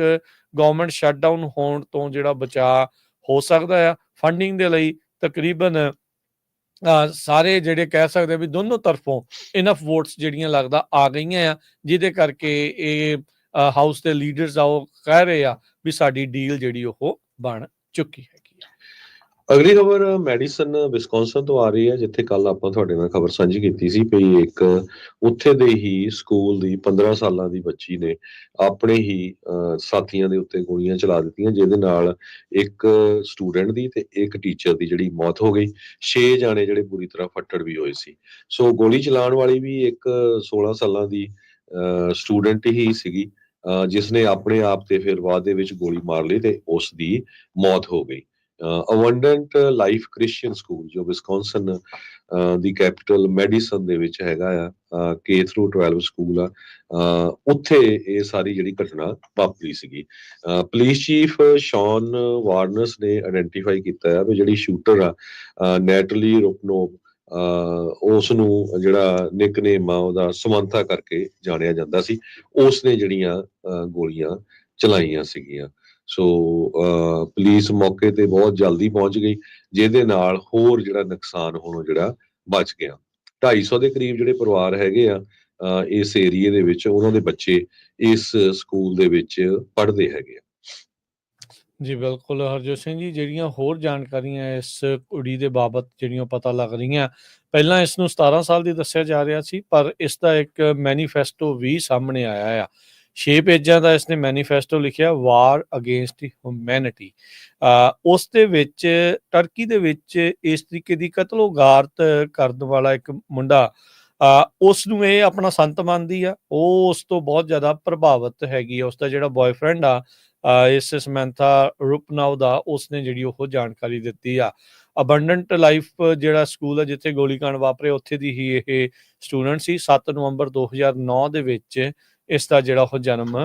ਗਵਰਨਮੈਂਟ ਸ਼ਟਡਾਊਨ ਹੋਣ ਤੋਂ ਜਿਹੜਾ ਬਚਾਅ ਹੋ ਸਕਦਾ ਆ। ਫੰਡਿੰਗ ਦੇ ਲਈ ਤਕਰੀਬਨ ਸਾਰੇ ਜਿਹੜੇ ਕਹਿ ਸਕਦੇ ਵੀ ਦੋਨੋਂ ਤਰਫੋਂ ਇਨਫ ਵੋਟਸ ਜਿਹੜੀਆਂ ਲੱਗਦਾ ਆ ਗਈਆਂ ਆ, ਜਿਹਦੇ ਕਰਕੇ ਇਹ ਹਾਊਸ ਦੇ ਲੀਡਰਸ ਆ ਉਹ ਕਹਿ ਰਹੇ ਆ ਵੀ ਸਾਡੀ ਡੀਲ ਜਿਹੜੀ ਉਹ ਬਣ ਚੁੱਕੀ ਹੈਗੀ ਆ। ਅਗਲੀ ਖਬਰ ਮੈਡੀਸਨ ਵਿਸਕੌਨਸਨ ਤੋਂ ਆ ਰਹੀ ਹੈ, ਜਿੱਥੇ ਕੱਲ ਆਪਾਂ ਤੁਹਾਡੇ ਨਾਲ ਖਬਰ ਸਾਂਝੀ ਕੀਤੀ ਸੀ ਵੀ ਇੱਕ ਉੱਥੇ ਦੇ ਹੀ ਸਕੂਲ ਦੀ 15 ਸਾਲਾਂ ਦੀ ਬੱਚੀ ਨੇ ਆਪਣੇ ਹੀ ਸਾਥੀਆਂ ਦੇ ਉੱਤੇ ਗੋਲੀਆਂ ਚਲਾ ਦਿੱਤੀਆਂ, ਜਿਹਦੇ ਨਾਲ ਇੱਕ ਸਟੂਡੈਂਟ ਦੀ ਤੇ ਇੱਕ ਟੀਚਰ ਦੀ ਜਿਹੜੀ ਮੌਤ ਹੋ ਗਈ। 6 ਜਾਣੇ ਜਿਹੜੇ ਪੂਰੀ ਤਰ੍ਹਾਂ ਫੱਟੜ ਵੀ ਹੋਏ ਸੀ। ਸੋ ਗੋਲੀ ਚਲਾਉਣ ਵਾਲੀ ਵੀ ਇੱਕ 16 ਸਾਲਾਂ ਦੀ ਸਟੂਡੈਂਟ ਹੀ ਸੀਗੀ, ਜਿਸਨੇ ਆਪਣੇ ਆਪ ਤੇ ਫਿਰ ਬਾਅਦ ਦੇ ਵਿੱਚ ਗੋਲੀ ਮਾਰ ਲਈ ਤੇ ਉਸ ਦੀ ਮੌਤ ਹੋ ਗਈ। ਅਬੰਡੈਂਟ ਲਾਈਫ ਕ੍ਰਿਸਚੀਅਨ ਸਕੂਲ ਜੋ ਵਿਸਕੌਨਸਨ ਦੀ ਕੈਪੀਟਲ ਮੈਡੀਸਨ ਦੇ ਵਿੱਚ ਹੈਗਾ ਆ, K through 12 ਸਕੂਲ ਆ, ਉੱਥੇ ਇਹ ਸਾਰੀ ਜਿਹੜੀ ਘਟਨਾ ਵਾਪਰੀ ਸੀਗੀ। ਪੁਲਿਸ ਚੀਫ ਸ਼ੌਨ ਵਾਰਨਸ ਨੇ ਆਇਡੈਂਟੀਫਾਈ ਕੀਤਾ ਆ ਵੀ ਜਿਹੜੀ ਸ਼ੂਟਰ ਆ ਨੈਟਲੀ ਰੋਪਨੋਵ, ਉਸ ਨੂੰ ਜਿਹੜਾ ਨਿਕਨੇਮ ਆ ਉਹਦਾ ਸਮੰਥਾ ਕਰਕੇ ਜਾਣਿਆ ਜਾਂਦਾ ਸੀ, ਉਸ ਨੇ ਜਿਹੜੀਆਂ ਗੋਲੀਆਂ ਚਲਾਈਆਂ ਸੀਗੀਆਂ। ਸੋ ਪੁਲਿਸ ਮੌਕੇ ਤੇ ਬਹੁਤ ਜਲਦੀ ਪਹੁੰਚ ਗਈ, ਜਿਹਦੇ ਨਾਲ ਹੋਰ ਜਿਹੜਾ ਨੁਕਸਾਨ ਹੋਣੋਂ ਜਿਹੜਾ ਬਚ ਗਿਆ। 250 ਦੇ ਕਰੀਬ ਜਿਹੜੇ ਪਰਿਵਾਰ ਹੈਗੇ ਆ ਇਸ ਏਰੀਏ ਦੇ ਵਿੱਚ, ਉਹਨਾਂ ਦੇ ਬੱਚੇ ਇਸ ਸਕੂਲ ਦੇ ਵਿੱਚ ਪੜ੍ਹਦੇ ਹੈਗੇ ਆ। ਜੀ ਬਿਲਕੁਲ ਹਰਜੋਤ ਸਿੰਘ ਜੀ, ਜਿਹੜੀਆਂ ਹੋਰ ਜਾਣਕਾਰੀਆਂ ਇਸ ਕੁੜੀ ਦੇ ਬਾਬਤ ਜਿਹੜੀਆਂ ਪਤਾ ਲੱਗ ਰਹੀਆਂ, ਪਹਿਲਾਂ ਇਸ ਨੂੰ 17 ਸਾਲ ਦੀ ਦੱਸਿਆ ਜਾ ਰਿਹਾ ਸੀ, ਪਰ ਇਸ ਦਾ ਇੱਕ ਮੈਨੀਫੈਸਟੋ ਵੀ ਸਾਹਮਣੇ ਆਇਆ ਆ। 6 ਪੇਜਾਂ ਦਾ ਇਸਨੇ ਮੈਨੀਫੈਸਟੋ ਲਿਖਿਆ, ਵਾਰ ਅਗੇਂਸਟ ਹਿਊਮੈਨਿਟੀ। ਉਸ ਦੇ ਵਿੱਚ ਟਰਕੀ ਦੇ ਵਿੱਚ ਇਸ ਤਰੀਕੇ ਦੀ ਕਤਲੋਗਾਰਤ ਕਰਨ ਵਾਲਾ ਇੱਕ ਮੁੰਡਾ, ਉਸ ਨੂੰ ਇਹ ਆਪਣਾ ਸੰਤ ਮੰਨਦੀ ਆ। ਉਹ ਉਸ ਤੋਂ ਬਹੁਤ ਜ਼ਿਆਦਾ ਪ੍ਰਭਾਵਿਤ ਹੈਗੀ ਆ। ਉਸਦਾ ਜਿਹੜਾ ਬॉयਫ੍ਰੈਂਡ ਆ ਇਸ ਸਮੈਂਥਾ ਰੁਪਨਾਵ ਦਾ, ਉਸਨੇ ਜਿਹੜੀ ਉਹ ਜਾਣਕਾਰੀ ਦਿੱਤੀ ਆ। ਅਬੰਡੈਂਟ ਲਾਈਫ ਜਿਹੜਾ ਸਕੂਲ ਆ ਜਿੱਥੇ ਗੋਲੀकांड ਵਾਪਰੇ, ਉੱਥੇ ਦੀ ਹੀ ਇਹ ਸਟੂਡੈਂਟ ਸੀ। 7 ਨਵੰਬਰ 2009 ਦੇ ਵਿੱਚ ਇਸ ਦਾ ਜਿਹੜਾ ਉਹ ਜਨਮ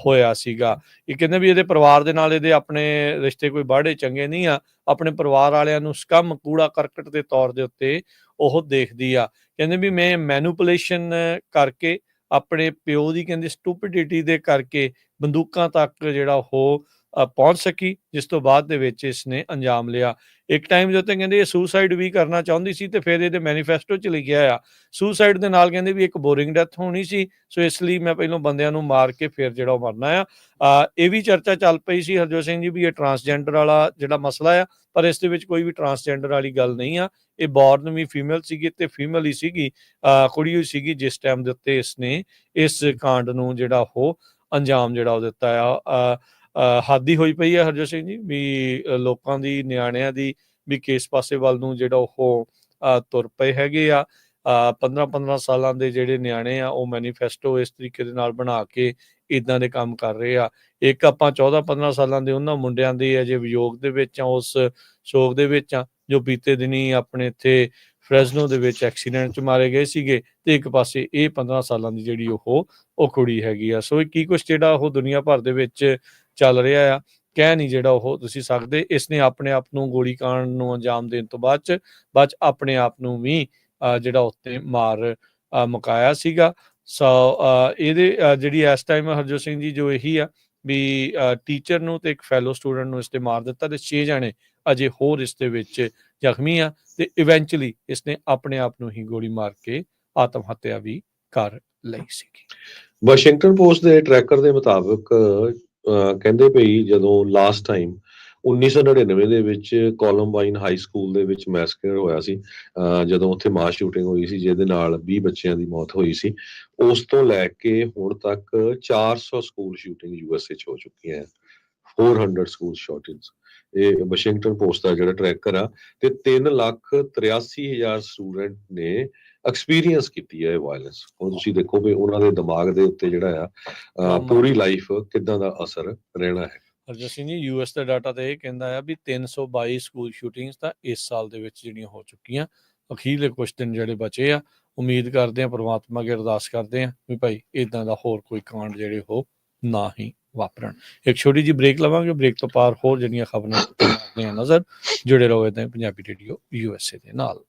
ਹੋਇਆ ਸੀਗਾ। ਇਹ ਕਹਿੰਦੇ ਵੀ ਇਹਦੇ ਪਰਿਵਾਰ ਦੇ ਨਾਲ ਇਹਦੇ ਆਪਣੇ ਰਿਸ਼ਤੇ ਕੋਈ ਬਾੜੇ ਚੰਗੇ ਨਹੀਂ ਆ। ਆਪਣੇ ਪਰਿਵਾਰ ਵਾਲਿਆਂ ਨੂੰ ਸਕਮ ਕੂੜਾ ਕਰਕਟ ਦੇ ਤੌਰ ਦੇ ਉੱਤੇ ਉਹ ਦੇਖਦੀ ਆ। ਕਹਿੰਦੇ ਵੀ ਮੈਂ ਮੈਨੂਪੂਲੇਸ਼ਨ ਕਰਕੇ, ਆਪਣੇ ਪਿਓ ਦੀ ਕਹਿੰਦੇ ਸਟੂਪਿਡਿਟੀ ਦੇ ਕਰਕੇ ਬੰਦੂਕਾਂ ਤੱਕ ਜਿਹੜਾ ਉਹ ਪਹੁੰਚ ਸਕੀ, ਜਿਸ ਤੋਂ ਬਾਅਦ ਦੇ ਵਿੱਚ ਇਸਨੇ ਅੰਜਾਮ ਲਿਆ। ਇੱਕ ਟਾਈਮ ਦੇ ਉੱਤੇ ਕਹਿੰਦੇ ਇਹ ਸੁਸਾਈਡ ਵੀ ਕਰਨਾ ਚਾਹੁੰਦੀ ਸੀ, ਤੇ ਫਿਰ ਇਹਦੇ ਮੈਨੀਫੈਸਟੋ 'ਚ ਲਿਖਿਆ ਆ ਸੁਸਾਈਡ ਦੇ ਨਾਲ ਕਹਿੰਦੇ ਵੀ ਇੱਕ ਬੋਰਿੰਗ ਡੈਥ ਹੋਣੀ ਸੀ, ਸੋ ਇਸ ਲਈ ਮੈਂ ਪਹਿਲਾਂ ਬੰਦਿਆਂ ਨੂੰ ਮਾਰ ਕੇ ਫਿਰ ਜਿਹੜਾ ਉਹ ਮਰਨਾ ਆ। ਇਹ ਵੀ ਚਰਚਾ ਚੱਲ ਪਈ ਸੀ ਹਰਜੋਤ ਸਿੰਘ ਜੀ ਵੀ ਇਹ ਟਰਾਂਸਜੈਂਡਰ ਵਾਲਾ ਜਿਹੜਾ ਮਸਲਾ ਆ, ਪਰ ਇਸ ਦੇ ਵਿੱਚ ਕੋਈ ਵੀ ਟਰਾਂਸਜੈਂਡਰ ਵਾਲੀ ਗੱਲ ਨਹੀਂ ਆ। ਇਹ ਬੋਰਨ ਵੀ ਫੀਮੇਲ ਸੀਗੀ ਤੇ ਫੀਮੇਲ ਹੀ ਸੀਗੀ, ਕੁੜੀ ਹੋਈ ਸੀਗੀ ਜਿਸ ਟਾਈਮ ਦੇ ਉੱਤੇ ਇਸਨੇ ਇਸ ਕਾਂਡ ਨੂੰ ਜਿਹੜਾ ਉਹ ਅੰਜਾਮ ਜਿਹੜਾ ਉਹ ਦਿੱਤਾ ਆ। ਹੱਦ ਹੀ ਹੋਈ ਪਈ ਹੈ ਹਰਜੋਤ ਸਿੰਘ ਜੀ ਵੀ ਲੋਕਾਂ ਦੀ, ਨਿਆਣਿਆਂ ਦੀ ਵੀ ਕਿਸ ਪਾਸੇ ਵੱਲ ਨੂੰ ਜਿਹੜਾ ਉਹ ਤੁਰ ਪਏ ਹੈਗੇ ਆ। 15 ਸਾਲਾਂ ਦੇ ਜਿਹੜੇ ਨਿਆਣੇ ਆ ਉਹ ਮੈਨੀਫੈਸਟੋ ਇਸ ਤਰੀਕੇ ਦੇ ਨਾਲ ਬਣਾ ਕੇ ਇਦਾਂ ਦੇ ਕੰਮ ਕਰ ਰਹੇ ਆ। ਇੱਕ ਆਪਾਂ 14-15 ਸਾਲਾਂ ਦੇ ਉਹਨਾਂ ਮੁੰਡਿਆਂ ਦੇ ਅਜੇ ਵਿਯੋਗ ਦੇ ਵਿੱਚ ਆ, ਉਸ ਸ਼ੋਕ ਦੇ ਵਿੱਚ ਆ, ਜੋ ਬੀਤੇ ਦਿਨੀ ਆਪਣੇ ਇੱਥੇ ਫ੍ਰੈਜ਼ਨੋ ਦੇ ਵਿੱਚ ਐਕਸੀਡੈਂਟ 'ਚ ਮਾਰੇ ਗਏ ਸੀਗੇ, ਤੇ ਇੱਕ ਪਾਸੇ ਇਹ 15 ਸਾਲਾਂ ਦੀ ਜਿਹੜੀ ਉਹ ਕੁੜੀ ਹੈਗੀ ਆ। ਸੋ ਇਹ ਕੀ ਕੁਛ ਜਿਹੜਾ ਉਹ ਦੁਨੀਆ ਭਰ ਦੇ ਵਿੱਚ ਚੱਲ ਰਿਹਾ ਆ, ਕਹਿ ਨਹੀਂ ਜਿਹੜਾ ਉਹ ਤੁਸੀਂ ਸਕਦੇ। ਇਸਨੇ ਆਪਣੇ ਆਪ ਨੂੰ ਗੋਲੀकांड ਨੂੰ ਅੰਜਾਮ ਦੇਣ ਤੋਂ ਬਾਅਦ ਚ ਆਪਣੇ ਆਪ ਨੂੰ ਵੀ ਜਿਹੜਾ ਉੱਤੇ ਮਾਰ ਮੁਕਾਇਆ ਸੀਗਾ। ਸੋ ਇਹਦੇ ਜਿਹੜੀ ਇਸ ਟਾਈਮ ਹਰਜੋਤ ਸਿੰਘ ਜੀ ਜੋ ਇਹੀ ਆ ਵੀ ਟੀਚਰ ਨੂੰ ਤੇ ਇੱਕ ਫੈਲੋ ਸਟੂਡੈਂਟ ਨੂੰ ਇਸਤੇ ਮਾਰ ਦਿੱਤਾ, ਤੇ 6 ਜਾਣੇ ਅਜੇ ਹੋਰ ਇਸ ਦੇ ਵਿੱਚ ਜ਼ਖਮੀ ਆ, ਤੇ ਇਵੈਂਚੁਅਲੀ ਇਸਨੇ ਆਪਣੇ ਆਪ ਨੂੰ ਹੀ ਗੋਲੀ ਮਾਰ ਕੇ ਆਤਮ ਹੱਤਿਆ ਵੀ ਕਰ ਲਈ ਸੀਗੀ। ਵਾਸ਼ਿੰਗਟਨ ਪੋਸਟ ਦੇ ਟਰੈਕਰ ਦੇ ਮੁਤਾਬਕ ਕਹਿੰਦੇ ਪਈ ਜਦੋਂ ਲਾਸਟ ਟਾਈਮ 1999 ਦੇ ਵਿੱਚ ਕੋਲੰਬਾਈਨ ਹਾਈ ਸਕੂਲ ਦੇ ਵਿੱਚ ਮੈਸਕਰ ਹੋਇਆ ਸੀ, ਜਦੋਂ ਉੱਥੇ ਮਾਸ ਸ਼ੂਟਿੰਗ ਹੋਈ ਸੀ ਜਿਹਦੇ ਨਾਲ 20 ਬੱਚਿਆਂ ਦੀ ਮੌਤ ਹੋਈ ਸੀ, ਉਸ ਤੋਂ ਲੈ ਕੇ ਹੁਣ ਤੱਕ 400 ਸਕੂਲ ਸ਼ੂਟਿੰਗ ਯੂਐਸਏ 'ਚ ਹੋ ਚੁੱਕੀਆਂ ਹੈ। 400 ਸਕੂਲ ਸ਼ੂਟਿੰਗਸ, ਇਹ ਵਾਸ਼ਿੰਗਟਨ ਪੋਸਟ ਦਾ ਜਿਹੜਾ ਟਰੈਕਰ ਆ, ਤੇ 3,83,000 ਸਟੂਡੈਂਟ ਨੇ ਐਕਸਪੀਰੀਅੰਸ ਕੀਤੀ ਹੈ ਇਹ ਵਾਇਲੈਂਸ। ਹੁਣ ਤੁਸੀਂ ਦੇਖੋ ਵੀ ਉਹਨਾਂ ਦੇ ਦਿਮਾਗ ਦੇ ਉੱਤੇ ਜਿਹੜਾ ਆ ਪੂਰੀ ਲਾਈਫ ਕਿੱਦਾਂ ਦਾ ਅਸਰ ਰਹਿਣਾ ਹੈ। ਹਰਜੋਤ ਸਿੰਘ ਜੀ, ਯੂਐਸ ਦਾ ਡਾਟਾ ਤਾਂ ਇਹ ਕਹਿੰਦਾ ਆ ਵੀ 322 ਸਕੂਲ ਸ਼ੂਟਿੰਗਸ ਤਾਂ ਇਸ ਸਾਲ ਦੇ ਵਿੱਚ ਜਿਹੜੀਆਂ ਹੋ ਚੁੱਕੀਆਂ। ਅਖੀਰਲੇ ਕੁਝ ਦਿਨ ਜਿਹੜੇ ਬਚੇ ਆ, ਉਮੀਦ ਕਰਦੇ ਆ, ਪ੍ਰਮਾਤਮਾ ਅੱਗੇ ਅਰਦਾਸ ਕਰਦੇ ਆ ਵੀ ਭਾਈ ਇਦਾਂ ਦਾ ਹੋਰ ਕੋਈ ਕਾਂਡ ਜਿਹੜੇ ਉਹ ਨਾ ਹੀ ਵਾਪਰਨ। ਇੱਕ ਛੋਟੀ ਜਿਹੀ ਬ੍ਰੇਕ ਲਵਾਂਗੇ, ਬ੍ਰੇਕ ਤੋਂ ਪਾਰ ਹੋਰ ਜਿਹੜੀਆਂ ਖਬਰਾਂ ਮਾਰਦੇ ਆ ਨਜ਼ਰ। ਜੁੜੇ ਰਹੋ ਇੱਦਾਂ ਪੰਜਾਬੀ ਰੇਡੀਓ USA ਦੇ ਨਾਲ।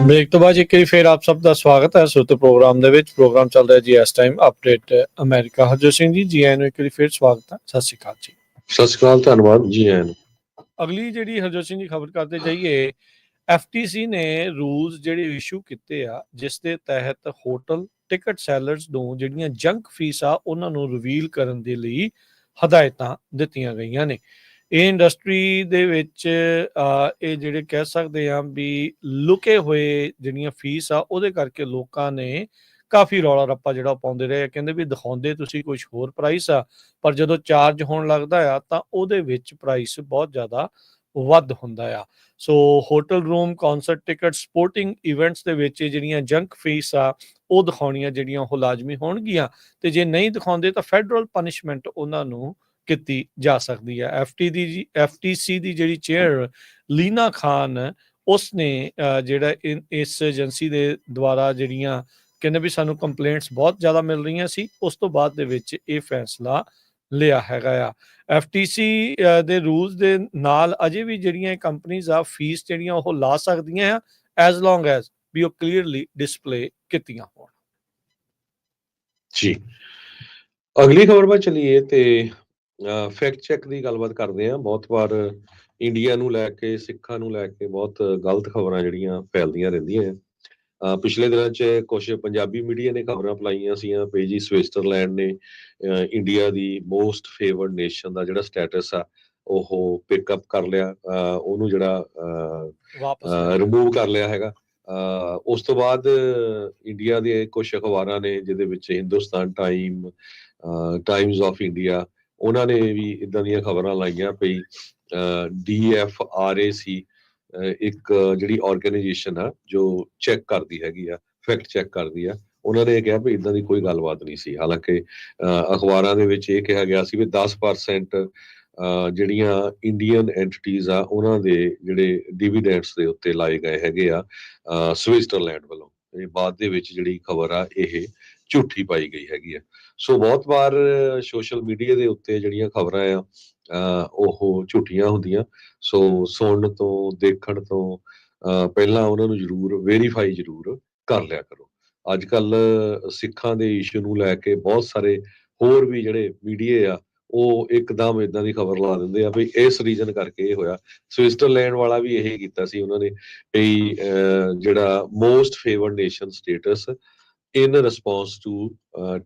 ਬ੍ਰੇਕ ਤੋਂ ਬਾਅਦ ਇੱਕ ਵਾਰੀ ਫਿਰ ਆਪ ਸਭ ਦਾ ਸਵਾਗਤ ਹੈ ਸੁਰਤ ਪ੍ਰੋਗਰਾਮ ਦੇ ਵਿੱਚ। ਪ੍ਰੋਗਰਾਮ ਚੱਲ ਰਿਹਾ ਜੀ ਇਸ time update America. Harjot Singh ji, ਜੀ ਆਇਆਂ ਨੂੰ ਇੱਕ ਵਾਰੀ ਫਿਰ ਸਵਾਗਤ ਹੈ। ਸਤਿ ਸ਼੍ਰੀ ਅਕਾਲ ਜੀ। ਸਤਿ ਸ਼੍ਰੀ ਅਕਾਲ, ਧੰਨਵਾਦ ਜੀ ਆਇਆਂ ਨੂੰ। ਅਗਲੀ ਜਿਹੜੀ ਹਰਜੋਤ ਸਿੰਘ ਜੀ ਖਬਰ ਕਰਦੇ ਜਾਈਏ, FTC ਨੇ ਰੂਲਸ ਜਿਹੜੇ ਇਸ਼ੂ ਕੀਤੇ ਆ, ਜਿਸ ਦੇ ਤਹਿਤ ਹੋਟਲ ਟਿਕਟ ਸੈਲਰਸ ਨੂੰ ਜਿਹੜੀਆਂ ਜੰਕ ਫੀਸ ਆ ਉਹਨਾਂ ਨੂੰ ਰਿਵੀਲ ਕਰਨ ਦੇ ਲਈ ਹਦਾਇਤਾਂ ਦਿੱਤੀਆਂ ਗਈਆਂ ਨੇ। ਇਹ ਇੰਡਸਟਰੀ ਦੇ ਵਿੱਚ ਇਹ ਜਿਹੜੇ ਕਹਿ ਸਕਦੇ ਆ ਵੀ ਲੁਕੇ ਹੋਏ ਜਿਹੜੀਆਂ ਫੀਸ ਆ ਉਹਦੇ ਕਰਕੇ ਲੋਕਾਂ ਨੇ ਕਾਫੀ ਰੌਲਾ ਰੱਪਾ ਜਿਹੜਾ ਪਾਉਂਦੇ ਰਹੇ, ਕਹਿੰਦੇ ਵੀ ਦਿਖਾਉਂਦੇ ਤੁਸੀਂ ਕੁਛ ਹੋਰ ਪ੍ਰਾਈਸ ਆ, ਪਰ ਜਦੋਂ ਚਾਰਜ ਹੋਣ ਲੱਗਦਾ ਆ ਤਾਂ ਉਹਦੇ ਵਿੱਚ ਪ੍ਰਾਈਸ ਬਹੁਤ ਜ਼ਿਆਦਾ ਵੱਧ ਹੁੰਦਾ ਆ। So hotel room, concert ticket, sporting events ਦੇ ਵਿੱਚ ਜਿਹੜੀਆਂ ਜੰਕ ਫੀਸ ਆ ਉਹ ਦਿਖਾਉਣੀਆਂ ਜਿਹੜੀਆਂ ਉਹ ਲਾਜ਼ਮੀ ਹੋਣਗੀਆਂ, ਤੇ ਜੇ ਨਹੀਂ ਦਿਖਾਉਂਦੇ ਤਾਂ ਫੈਡਰਲ ਪਨਿਸ਼ਮੈਂਟ ਉਹਨਾਂ ਨੂੰ ਕੀਤੀ ਜਾ ਸਕਦੀ ਹੈ। FTC ਦੀ ਜਿਹੜੀ ਚੇਅਰ ਲੀਨਾ ਖਾਨ, ਉਸਨੇ ਜਿਹੜਾ ਇਸ ਏਜੰਸੀ ਦੇ ਦੁਆਰਾ ਜਿਹੜੀਆਂ ਕਹਿੰਦੇ ਵੀ ਸਾਨੂੰ ਕੰਪਲੇਂਟਸ ਬਹੁਤ ਜ਼ਿਆਦਾ ਮਿਲ ਰਹੀਆਂ ਸੀ, ਉਸ ਤੋਂ ਬਾਅਦ ਦੇ ਵਿੱਚ ਇਹ ਫੈਸਲਾ ਲਿਆ ਹੈਗਾ ਆ। FTC ਦੇ ਰੂਲਸ ਦੇ ਨਾਲ ਅਜੇ ਵੀ ਜਿਹੜੀਆਂ ਕੰਪਨੀਜ਼ ਆ ਫੀਸ ਜਿਹੜੀਆਂ ਉਹ ਲਾ ਸਕਦੀਆਂ ਆ, ਐਜ਼ ਲੌਂਗ ਐਜ਼ ਵੀ ਉਹ ਕਲੀਅਰਲੀ ਡਿਸਪਲੇ ਕੀਤੀਆਂ ਹੋਣ। ਜੀ, ਅਗਲੀ ਖਬਰ ਵੱਲ ਚੱਲੀਏ ਤੇ ਫੈਕਟ ਚੈੱਕ ਦੀ ਗੱਲਬਾਤ ਕਰਦੇ ਹਾਂ। ਬਹੁਤ ਵਾਰ ਇੰਡੀਆ ਨੂੰ ਲੈ ਕੇ, ਸਿੱਖਾਂ ਨੂੰ ਲੈ ਕੇ ਬਹੁਤ ਗਲਤ ਖਬਰਾਂ ਜਿਹੜੀਆਂ ਫੈਲਦੀਆਂ ਰਹਿੰਦੀਆਂ ਆ। ਪਿਛਲੇ ਦਿਨਾਂ 'ਚ ਕੁਛ ਪੰਜਾਬੀ ਮੀਡੀਆ ਨੇ ਖਬਰਾਂ ਫੈਲਾਈਆਂ ਸੀਆਂ ਵੀ ਜੀ ਸਵਿਟਜ਼ਰਲੈਂਡ ਨੇ ਇੰਡੀਆ ਦੀ ਮੋਸਟ ਫੇਵਰਡ ਨੇਸ਼ਨ ਦਾ ਜਿਹੜਾ ਸਟੇਟਸ ਆ ਉਹ ਪਿਕਅਪ ਕਰ ਲਿਆ, ਉਹਨੂੰ ਜਿਹੜਾ ਰਿਮੂਵ ਕਰ ਲਿਆ ਹੈਗਾ। ਉਸ ਤੋਂ ਬਾਅਦ ਇੰਡੀਆ ਦੇ ਕੁਝ ਅਖਬਾਰਾਂ ਨੇ, ਜਿਹਦੇ ਵਿੱਚ ਹਿੰਦੁਸਤਾਨ ਟਾਈਮਜ਼ ਆਫ ਇੰਡੀਆ, ਉਹਨਾਂ ਨੇ ਵੀ ਇਦਾਂ ਦੀਆਂ ਖਬਰਾਂ ਲਾਈਆਂ ਪਈ DFRAC ਇੱਕ ਜਿਹੜੀ ਆਰਗੇਨਾਈਜੇਸ਼ਨ ਆ ਜੋ ਚੈੱਕ ਕਰਦੀ ਹੈਗੀ ਆ, ਫੈਕਟ ਚੈੱਕ ਕਰਦੀ ਆ, ਉਹਨਾਂ ਨੇ ਕਿਹਾ ਵੀ ਇਦਾਂ ਦੀ ਕੋਈ ਗੱਲਬਾਤ ਨਹੀਂ ਸੀ। ਹਾਲਾਂਕਿ ਅਖਬਾਰਾਂ ਦੇ ਵਿੱਚ ਇਹ ਕਿਹਾ ਗਿਆ ਸੀ ਵੀ 10% ਜਿਹੜੀਆਂ ਇੰਡੀਅਨ ਐਂਟੀਟੀਜ਼ ਆ ਉਹਨਾਂ ਦੇ ਜਿਹੜੇ ਡਿਵੀਡੈਂਡਸ ਦੇ ਉੱਤੇ ਲਾਏ ਗਏ ਹੈਗੇ ਆ ਸਵਿਟਜ਼ਰਲੈਂਡ ਵੱਲੋਂ। ਇਹ ਬਾਅਦ ਦੇ ਵਿੱਚ ਜਿਹੜੀ ਖਬਰ ਆ ਇਹ ਝੂਠੀ ਪਾਈ ਗਈ ਹੈਗੀ ਆ। ਸੋ ਬਹੁਤ ਵਾਰ ਸੋਸ਼ਲ ਮੀਡੀਆ ਦੇ ਉੱਤੇ ਜਿਹੜੀਆਂ ਖਬਰਾਂ ਆ ਉਹ ਝੂਠੀਆਂ ਹੁੰਦੀਆਂ। ਸੋ ਸੁਣਨ ਤੋਂ, ਦੇਖਣ ਤੋਂ ਪਹਿਲਾਂ ਉਹਨਾਂ ਨੂੰ ਜ਼ਰੂਰ ਵੈਰੀਫਾਈ ਜ਼ਰੂਰ ਕਰ ਲਿਆ ਕਰੋ। ਅੱਜ ਕੱਲ ਸਿੱਖਾਂ ਦੇ ਇਸ਼ੂ ਨੂੰ ਲੈ ਕੇ ਬਹੁਤ ਸਾਰੇ ਹੋਰ ਵੀ ਜਿਹੜੇ ਮੀਡੀਆ ਆ ਉਹ ਇੱਕਦਮ ਇਦਾਂ ਦੀ ਖਬਰ ਲਾ ਦਿੰਦੇ ਆ ਵੀ ਇਸ ਰੀਜ਼ਨ ਕਰਕੇ ਇਹ ਹੋਇਆ। ਸਵਿਟਜ਼ਰਲੈਂਡ ਵਾਲਾ ਵੀ ਇਹ ਕੀਤਾ ਸੀ ਉਹਨਾਂ ਨੇ ਵੀ ਜਿਹੜਾ most favoured nation status in response to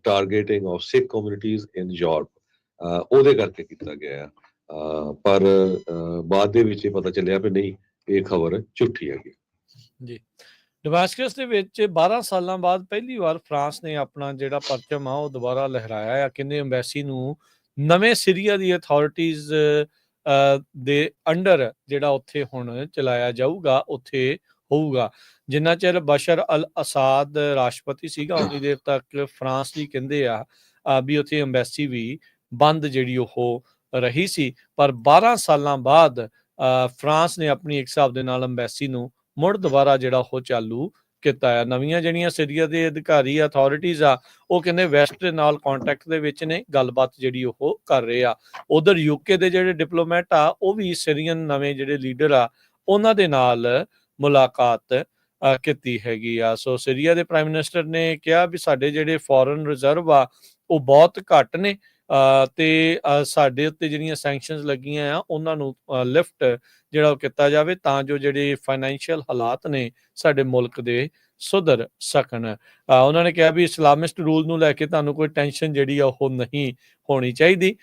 targeting of Sikh communities in Europe, ਉਹਦੇ ਕਰਕੇ ਕੀਤਾ ਗਿਆ ਆ। ਪਰ ਬਾਅਦ ਦੇ ਵਿੱਚ ਇਹ ਪਤਾ ਚੱਲਿਆ ਵੀ ਨਹੀਂ, ਇਹ ਖਬਰ ਝੂਠੀ ਹੈਗੀ ਜੀ। ਡਮਾਸਕਸ ਦੇ ਵਿੱਚ 12 ਸਾਲਾਂ ਬਾਅਦ ਪਹਿਲੀ ਵਾਰ ਫਰਾਂਸ ਨੇ ਆਪਣਾ ਜਿਹੜਾ ਪਰਚਮ ਆ ਉਹ ਦੁਬਾਰਾ ਲਹਿਰਾਇਆ ਆ। ਕਹਿੰਦੇ ਅੰਬੈਸੀ ਨੂੰ ਨਵੇਂ ਸੀਰੀਆ ਦੀ ਅਥਾਰਟੀਜ਼ ਦੇ ਅੰਡਰ ਜਿਹੜਾ ਉੱਥੇ ਹੁਣ ਚਲਾਇਆ ਜਾਊਗਾ, ਉੱਥੇ ਹੋਊਗਾ। ਜਿੰਨਾ ਚਿਰ ਬਸ਼ਰ ਅਲ ਅਸਾਦ ਰਾਸ਼ਟਰਪਤੀ ਸੀਗਾ ਉਨੀ ਦੇਰ ਤੱਕ ਫਰਾਂਸ ਦੀ ਕਹਿੰਦੇ ਆ ਵੀ ਉੱਥੇ ਅੰਬੈਸੀ ਵੀ ਬੰਦ ਜਿਹੜੀ ਉਹ ਰਹੀ ਸੀ। ਪਰ 12 ਸਾਲਾਂ ਬਾਅਦ ਫਰਾਂਸ ਨੇ ਆਪਣੀ ਇੱਕ ਹਿਸਾਬ ਦੇ ਨਾਲ ਅੰਬੈਸੀ ਨੂੰ ਮੁੜ ਦੁਬਾਰਾ ਜਿਹੜਾ ਉਹ ਚਾਲੂ ਕੀਤਾ ਆ। ਨਵੀਆਂ ਜਿਹੜੀਆਂ ਸੀਰੀਆ ਦੇ ਅਧਿਕਾਰੀ ਅਥਾਰਟੀਜ਼ ਆ ਉਹ ਕਹਿੰਦੇ ਵੈਸਟ ਦੇ ਨਾਲ ਕੰਟੈਕਟ ਦੇ ਵਿੱਚ ਨੇ, ਗੱਲਬਾਤ ਜਿਹੜੀ ਉਹ ਕਰ ਰਹੇ ਆ। ਉਧਰ UK ਦੇ ਜਿਹੜੇ ਡਿਪਲੋਮੈਟ ਆ ਉਹ ਵੀ ਸੀਰੀਅਨ ਨਵੇਂ ਜਿਹੜੇ ਲੀਡਰ ਆ ਉਹਨਾਂ ਦੇ ਨਾਲ ਮੁਲਾਕਾਤ ਕੀਤੀ ਹੈਗੀ ਆ। ਸੋ ਸੀਰੀਆ ਦੇ ਪ੍ਰਾਈਮ ਮਿਨਿਸਟਰ ਨੇ ਕਿਹਾ ਵੀ ਸਾਡੇ ਜਿਹੜੇ ਫੋਰਨ ਰਿਜ਼ਰਵ ਆ ਉਹ ਬਹੁਤ ਘੱਟ ਨੇ ਤੇ ਸਾਡੇ ਉੱਤੇ ਜਿਹੜੀਆਂ ਸੈਂਕਸ਼ਨਸ ਲੱਗੀਆਂ ਆ ਉਹਨਾਂ ਨੂੰ ਲਿਫਟ ਜਿਹੜਾ ਉਹ ਕੀਤਾ ਜਾਵੇ ਤਾਂ ਜੋ ਜਿਹੜੇ ਫਾਈਨੈਂਸ਼ੀਅਲ ਹਾਲਾਤ ਨੇ ਸਾਡੇ ਮੁਲਕ ਦੇ ਸੁਧਰ ਸਕਣ। ਉਹਨਾਂ ਨੇ ਕਿਹਾ ਵੀ ਇਸਲਾਮਿਸਟ ਰੂਲ ਨੂੰ ਲੈ ਕੇ ਤੁਹਾਨੂੰ ਕੋਈ ਟੈਨਸ਼ਨ ਜਿਹੜੀ ਆ ਉਹ ਨਹੀਂ ਹੋਣੀ ਚਾਹੀਦੀ।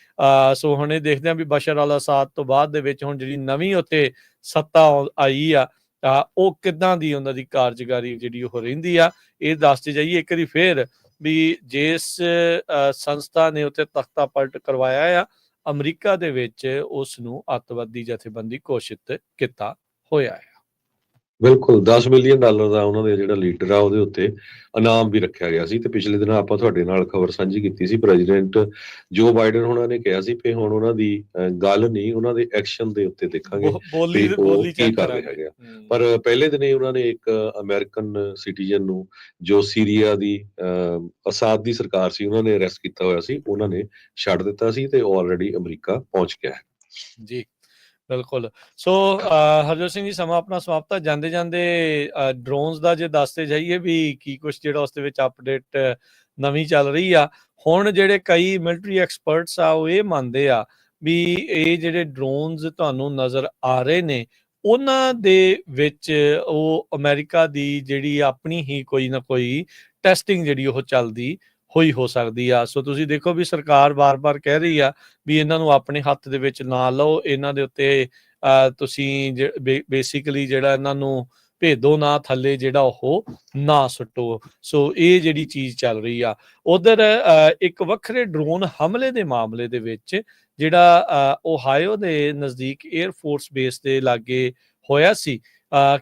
ਸੋ ਹੁਣ ਇਹ ਦੇਖਦੇ ਹਾਂ ਵੀ ਬਸ਼ਰ ਅਲ ਅਸਾਦ ਤੋਂ ਬਾਅਦ ਦੇ ਵਿੱਚ ਹੁਣ ਜਿਹੜੀ ਨਵੀਂ ਉੱਥੇ ਸੱਤਾ ਆਈ ਆ ਉਹ ਕਿੱਦਾਂ ਦੀ ਉਹਨਾਂ ਦੀ ਕਾਰਜਕਾਰੀ ਜਿਹੜੀ ਉਹ ਰਹਿੰਦੀ ਆ। ਇਹ ਦੱਸਦੇ ਜਾਈਏ ਇੱਕ ਵਾਰੀ ਫੇਰ ਵੀ ਜਿਸ ਸੰਸਥਾ ਨੇ ਉੱਥੇ ਤਖਤਾ ਪਲਟ ਕਰਵਾਇਆ ਆ ਅਮਰੀਕਾ ਦੇ ਵਿੱਚ ਉਸ ਨੂੰ ਅੱਤਵਾਦੀ ਜਥੇਬੰਦੀ ਘੋਸ਼ਿਤ ਕੀਤਾ ਹੋਇਆ ਹੈ। ਬਿਲਕੁਲ $10 ਮਿਲੀਅਨ ਦਾ ਉਹਨਾਂ ਦੇ ਜਿਹੜਾ ਲੀਡਰ ਆ ਉਹਦੇ ਉੱਤੇ ਇਨਾਮ ਵੀ ਰੱਖਿਆ ਗਿਆ ਸੀ। ਤੇ ਪਿਛਲੇ ਦਿਨ ਆਪਾਂ ਤੁਹਾਡੇ ਨਾਲ ਖਬਰ ਸਾਂਝੀ ਕੀਤੀ ਸੀ, ਪ੍ਰੈਜ਼ੀਡੈਂਟ ਜੋ ਬਾਈਡਨ ਉਹਨਾਂ ਨੇ ਕਿਹਾ ਸੀ ਕਿ ਹੁਣ ਉਹਨਾਂ ਦੀ ਗੱਲ ਨਹੀਂ, ਉਹਨਾਂ ਦੇ ਐਕਸ਼ਨ ਦੇ ਉੱਤੇ ਦੇਖਾਂਗੇ ਵੀ ਉਹ ਕੀ ਕਰ ਰਹੇ ਹੈਗੇ ਆ। ਪਰ ਪਹਿਲੇ ਦਿਨ ਉਹਨਾਂ ਨੇ ਇੱਕ ਅਮਰੀਕਨ ਸਿਟੀਜ਼ਨ ਨੂੰ ਜੋ ਸੀਰੀਆ ਦੀ ਅਸਾਦ ਦੀ ਸਰਕਾਰ ਸੀ ਉਹਨਾਂ ਨੇ ਅਰੈਸਟ ਕੀਤਾ ਹੋਇਆ ਸੀ, ਉਹਨਾਂ ਨੇ ਛੱਡ ਦਿੱਤਾ ਸੀ ਤੇ ਉਹ ਆਲਰੇਡੀ ਅਮਰੀਕਾ ਪਹੁੰਚ ਗਿਆ ਹੈ। ਜੀ ਬਿਲਕੁਲ। ਸੋ ਹਰਜੋਤ ਸਿੰਘ ਜੀ, ਸਮਾਂ ਆਪਣਾ ਸਮਾਪਤ ਆ। ਜਾਂਦੇ ਜਾਂਦੇ ਡਰੋਨਸ ਦਾ ਜੇ ਦੱਸਦੇ ਜਾਈਏ ਵੀ ਕੀ ਕੁਛ ਜਿਹੜਾ ਉਸ ਦੇ ਵਿੱਚ ਅਪਡੇਟ ਨਵੀਂ ਚੱਲ ਰਹੀ ਆ। ਹੁਣ ਜਿਹੜੇ ਕਈ ਮਿਲਟਰੀ ਐਕਸਪਰਟਸ ਆ ਉਹ ਇਹ ਮੰਨਦੇ ਆ ਵੀ ਇਹ ਜਿਹੜੇ ਡਰੋਨਸ ਤੁਹਾਨੂੰ ਨਜ਼ਰ ਆ ਰਹੇ ਨੇ ਉਹਨਾਂ ਦੇ ਵਿੱਚ ਉਹ ਅਮਰੀਕਾ ਦੀ ਜਿਹੜੀ ਆਪਣੀ ਹੀ ਕੋਈ ਨਾ ਕੋਈ ਟੈਸਟਿੰਗ ਜਿਹੜੀ ਉਹ ਚੱਲਦੀ ਹੋਈ ਹੋ ਸਕਦੀ ਆ। ਸੋ ਤੁਸੀਂ ਦੇਖੋ ਵੀ ਸਰਕਾਰ ਬਾਰ-ਬਾਰ ਕਹਿ ਰਹੀ ਆ ਵੀ ਇਹਨਾਂ ਨੂੰ ਆਪਣੇ ਹੱਥ ਦੇ ਵਿੱਚ ਨਾ ਲਓ, ਇਹਨਾਂ ਦੇ ਉੱਤੇ ਤੁਸੀਂ ਬੇਸਿਕਲੀ ਜਿਹੜਾ ਇਹਨਾਂ ਨੂੰ ਭੇਦੋ ਨਾ ਥੱਲੇ ਜਿਹੜਾ ਉਹ ਨਾ ਸੁੱਟੋ। ਸੋ ਇਹ ਜਿਹੜੀ ਚੀਜ਼ ਚੱਲ ਰਹੀ ਆ। ਉਧਰ ਇੱਕ ਵੱਖਰੇ ਡਰੋਨ ਹਮਲੇ ਦੇ ਮਾਮਲੇ ਦੇ ਵਿੱਚ ਜਿਹੜਾ ਓਹਾਇਓ ਦੇ ਨਜ਼ਦੀਕ 에ਅਰਫੋਰਸ ਬੇਸ ਦੇ ਲਾਗੇ ਹੋਇਆ ਸੀ,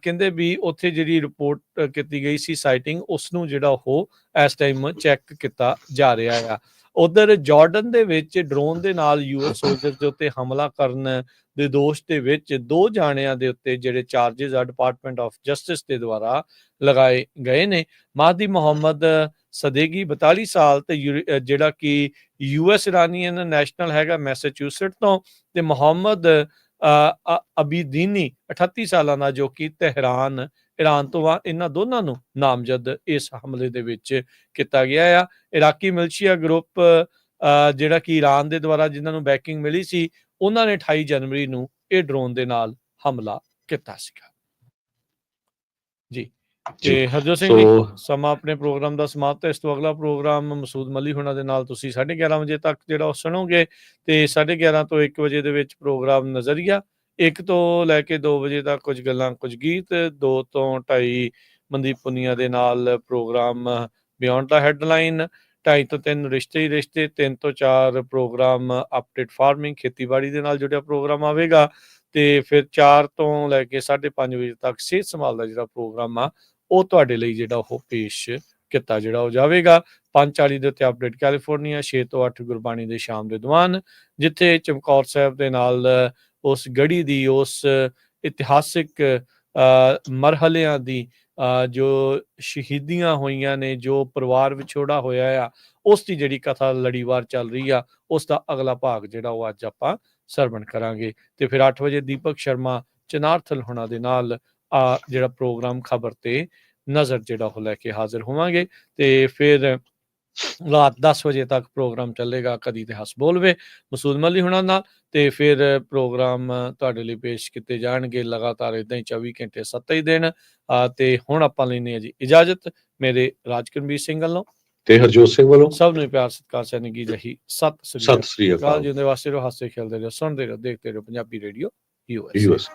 ਕਹਿੰਦੇ ਵੀ ਉੱਥੇ ਜਿਹੜੀ ਰਿਪੋਰਟ ਕੀਤੀ ਗਈ ਸੀ ਸਾਈਟਿੰਗ, ਉਸ ਨੂੰ ਜਿਹੜਾ ਉਹ ਇਸ ਟਾਈਮ ਚੈੱਕ ਕੀਤਾ ਜਾ ਰਿਹਾ ਆ। ਉਧਰ ਜਾਰਡਨ ਦੇ ਵਿੱਚ ਡਰੋਨ ਦੇ ਨਾਲ ਯੂਐਸ ਸੋਲਜਰ ਦੇ ਉੱਤੇ ਹਮਲਾ ਕਰਨ ਦੇ ਦੋਸ਼ ਦੇ ਵਿੱਚ 2 ਜਾਣਿਆਂ ਦੇ ਉੱਤੇ ਜਿਹੜੇ ਚਾਰजेस ਆ ਡਿਪਾਰਟਮੈਂਟ ਆਫ ਜਸਟਿਸ ਦੇ ਦੁਆਰਾ ਲਗਾਏ ਗਏ ਨੇ। ਮਾਹਦੀ ਮੁਹੰਮਦ ਸਦੇਗੀ 42 ਸਾਲ ਤੇ ਜਿਹੜਾ ਕਿ ਯੂਐਸ ਇਰਾਨੀਅਨ ਨੈਸ਼ਨਲ ਹੈਗਾ ਮੈਸੇਚਿਊਸਟ ਤੋਂ, ਤੇ ਮੁਹੰਮਦ ਅਬੀਦੀਨੀ 38 ਸਾਲਾਂ ਦਾ ਜੋ ਕਿ ਤਹਿਰਾਨ ਈਰਾਨ ਤੋਂ ਆ। ਇਹਨਾਂ ਦੋਨਾਂ ਨੂੰ ਨਾਮਜ਼ਦ ਇਸ ਹਮਲੇ ਦੇ ਵਿੱਚ ਕੀਤਾ ਗਿਆ ਆ। ਇਰਾਕੀ ਮਿਲਸ਼ੀਆ ਗਰੁੱਪ ਜਿਹੜਾ ਕਿ ਈਰਾਨ ਦੇ ਦੁਆਰਾ ਜਿਨ੍ਹਾਂ ਨੂੰ ਬੈਕਿੰਗ ਮਿਲੀ ਸੀ, ਉਹਨਾਂ ਨੇ 28 ਜਨਵਰੀ ਨੂੰ ਇਹ ਡਰੋਨ ਦੇ ਨਾਲ ਹਮਲਾ ਕੀਤਾ ਸੀਗਾ ਜੀ। ਤੇ ਹਰਜੋਤ ਸਿੰਘ ਜੀ, ਸਮਾਂ ਆਪਣੇ ਪ੍ਰੋਗਰਾਮ ਦਾ ਸਮਾਪਤ ਹੈ। ਇਸ ਤੋਂ ਅਗਲਾ ਪ੍ਰੋਗਰਾਮ ਮਸੂਦ ਮਲੀ ਹੋਣਾ ਦੇ ਨਾਲ ਤੁਸੀਂ 11:30 ਵਜੇ ਤੱਕ ਜਿਹੜਾ ਉਹ ਸੁਣੋਗੇ, ਤੇ 11:30 ਤੋਂ 1 ਵਜੇ ਦੇ ਵਿੱਚ ਪ੍ਰੋਗਰਾਮ ਨਜ਼ਰੀਆ, 1 ਤੋਂ ਲੈ ਕੇ 2 ਵਜੇ ਤੱਕ ਕੁਝ ਗੱਲਾਂ ਕੁਝ ਗੀਤ, 2 ਤੋਂ 2:30 ਮਨਦੀਪ ਪੁਨੀਆ ਦੇ ਨਾਲ ਪ੍ਰੋਗਰਾਮ ਬਿਯੋਂਡ ਦਾ ਹੈਡਲਾਈਨ, 2:30 ਤੋਂ 3 ਰਿਸ਼ਤੇ ਹੀ ਰਿਸ਼ਤੇ, 3 ਤੋਂ 4 ਪ੍ਰੋਗਰਾਮ ਅਪਡੇਟ ਫਾਰਮਿੰਗ ਖੇਤੀਬਾੜੀ ਦੇ ਨਾਲ ਜੁੜਿਆ ਪ੍ਰੋਗਰਾਮ ਆਵੇਗਾ, ਤੇ ਫਿਰ 4 ਤੋਂ ਲੈ ਕੇ 5:30 ਵਜੇ ਤੱਕ ਸਿਹਤ ਸੰਭਾਲ ਦਾ ਜਿਹੜਾ ਪ੍ਰੋਗਰਾਮ ਆ ਉਹ ਤੁਹਾਡੇ ਲਈ ਜਿਹੜਾ ਉਹ ਪੇਸ਼ ਕੀਤਾ ਜਿਹੜਾ ਹੋ ਜਾਵੇਗਾ। 5:40 ਦੇ ਉੱਤੇ ਅਪਡੇਟ ਕੈਲੀਫੋਰਨੀਆ, 6 ਤੋਂ 8 ਗੁਰਬਾਣੀ ਦੇ ਸ਼ਾਮ ਦੇ ਦੀਵਾਨ, ਜਿੱਥੇ ਚਮਕੌਰ ਸਾਹਿਬ ਦੇ ਨਾਲ ਉਸ ਗੜੀ ਦੀ ਉਸ ਇਤਿਹਾਸਿਕ ਮਰਹਲਿਆਂ ਦੀ ਜੋ ਸ਼ਹੀਦੀਆਂ ਹੋਈਆਂ ਨੇ, ਜੋ ਪਰਿਵਾਰ ਵਿਛੋੜਾ ਹੋਇਆ ਆ, ਉਸ ਦੀ ਜਿਹੜੀ ਕਥਾ ਲੜੀਵਾਰ ਚੱਲ ਰਹੀ ਆ, ਉਸ ਦਾ ਅਗਲਾ ਭਾਗ ਜਿਹੜਾ ਉਹ ਅੱਜ ਆਪਾਂ ਸਰਵਣ ਕਰਾਂਗੇ। ਤੇ ਫਿਰ 8 ਵਜੇ ਦੀਪਕ ਸ਼ਰਮਾ ਚਨਾਰਥਲ ਹੋਣਾ ਦੇ ਨਾਲ ਜਿਹੜਾ ਪ੍ਰੋਗਰਾਮ ਖਬਰ ਤੇ ਨਜ਼ਰ ਜਿਹੜਾ ਉਹ ਲੈ ਕੇ ਹਾਜ਼ਰ ਹੋਵਾਂਗੇ। ਤੇ ਫਿਰ ਰਾਤ 10 ਵਜੇ ਤੱਕ ਪ੍ਰੋਗਰਾਮ ਚੱਲੇਗਾ ਕਦੀ ਤੇ ਹੱਸ ਬੋਲਵੇ ਮਸੂਦ ਮਲੀ ਹੋਣਾ ਨਾਲ, ਤੇ ਫਿਰ ਪ੍ਰੋਗਰਾਮ ਤੁਹਾਡੇ ਲਈ ਪੇਸ਼ ਕੀਤੇ ਜਾਣਗੇ ਲਗਾਤਾਰ ਇਦਾਂ ਹੀ 24 ਘੰਟੇ 27 ਦਿਨ। ਤੇ ਹੁਣ ਆਪਾਂ ਲੈਣੇ ਆ ਜੀ ਇਜਾਜ਼ਤ, ਮੇਰੇ ਰਾਜਕਰਮਵੀਰ ਸਿੰਘ ਵੱਲੋਂ ਤੇ ਹਰਜੋਤ ਸਿੰਘ ਵੱਲੋਂ ਸਭ ਨੂੰ ਪਿਆਰ ਸਤਿਕਾਰ ਸੈਨਿਕੀ ਜਹੀ ਸਤਿ ਸ੍ਰੀ ਅਕਾਲ। ਜਿਉਂਦੇ ਵਾਸਤੇ ਰਹੋ, ਹਾਸੇ ਖੇਲਦੇ ਰਹੋ, ਸੁਣਦੇ ਰਹੋ, ਦੇਖਦੇ ਰਹੋ ਪੰਜਾਬੀ ਰੇਡੀਓ ਯੂਐਸ।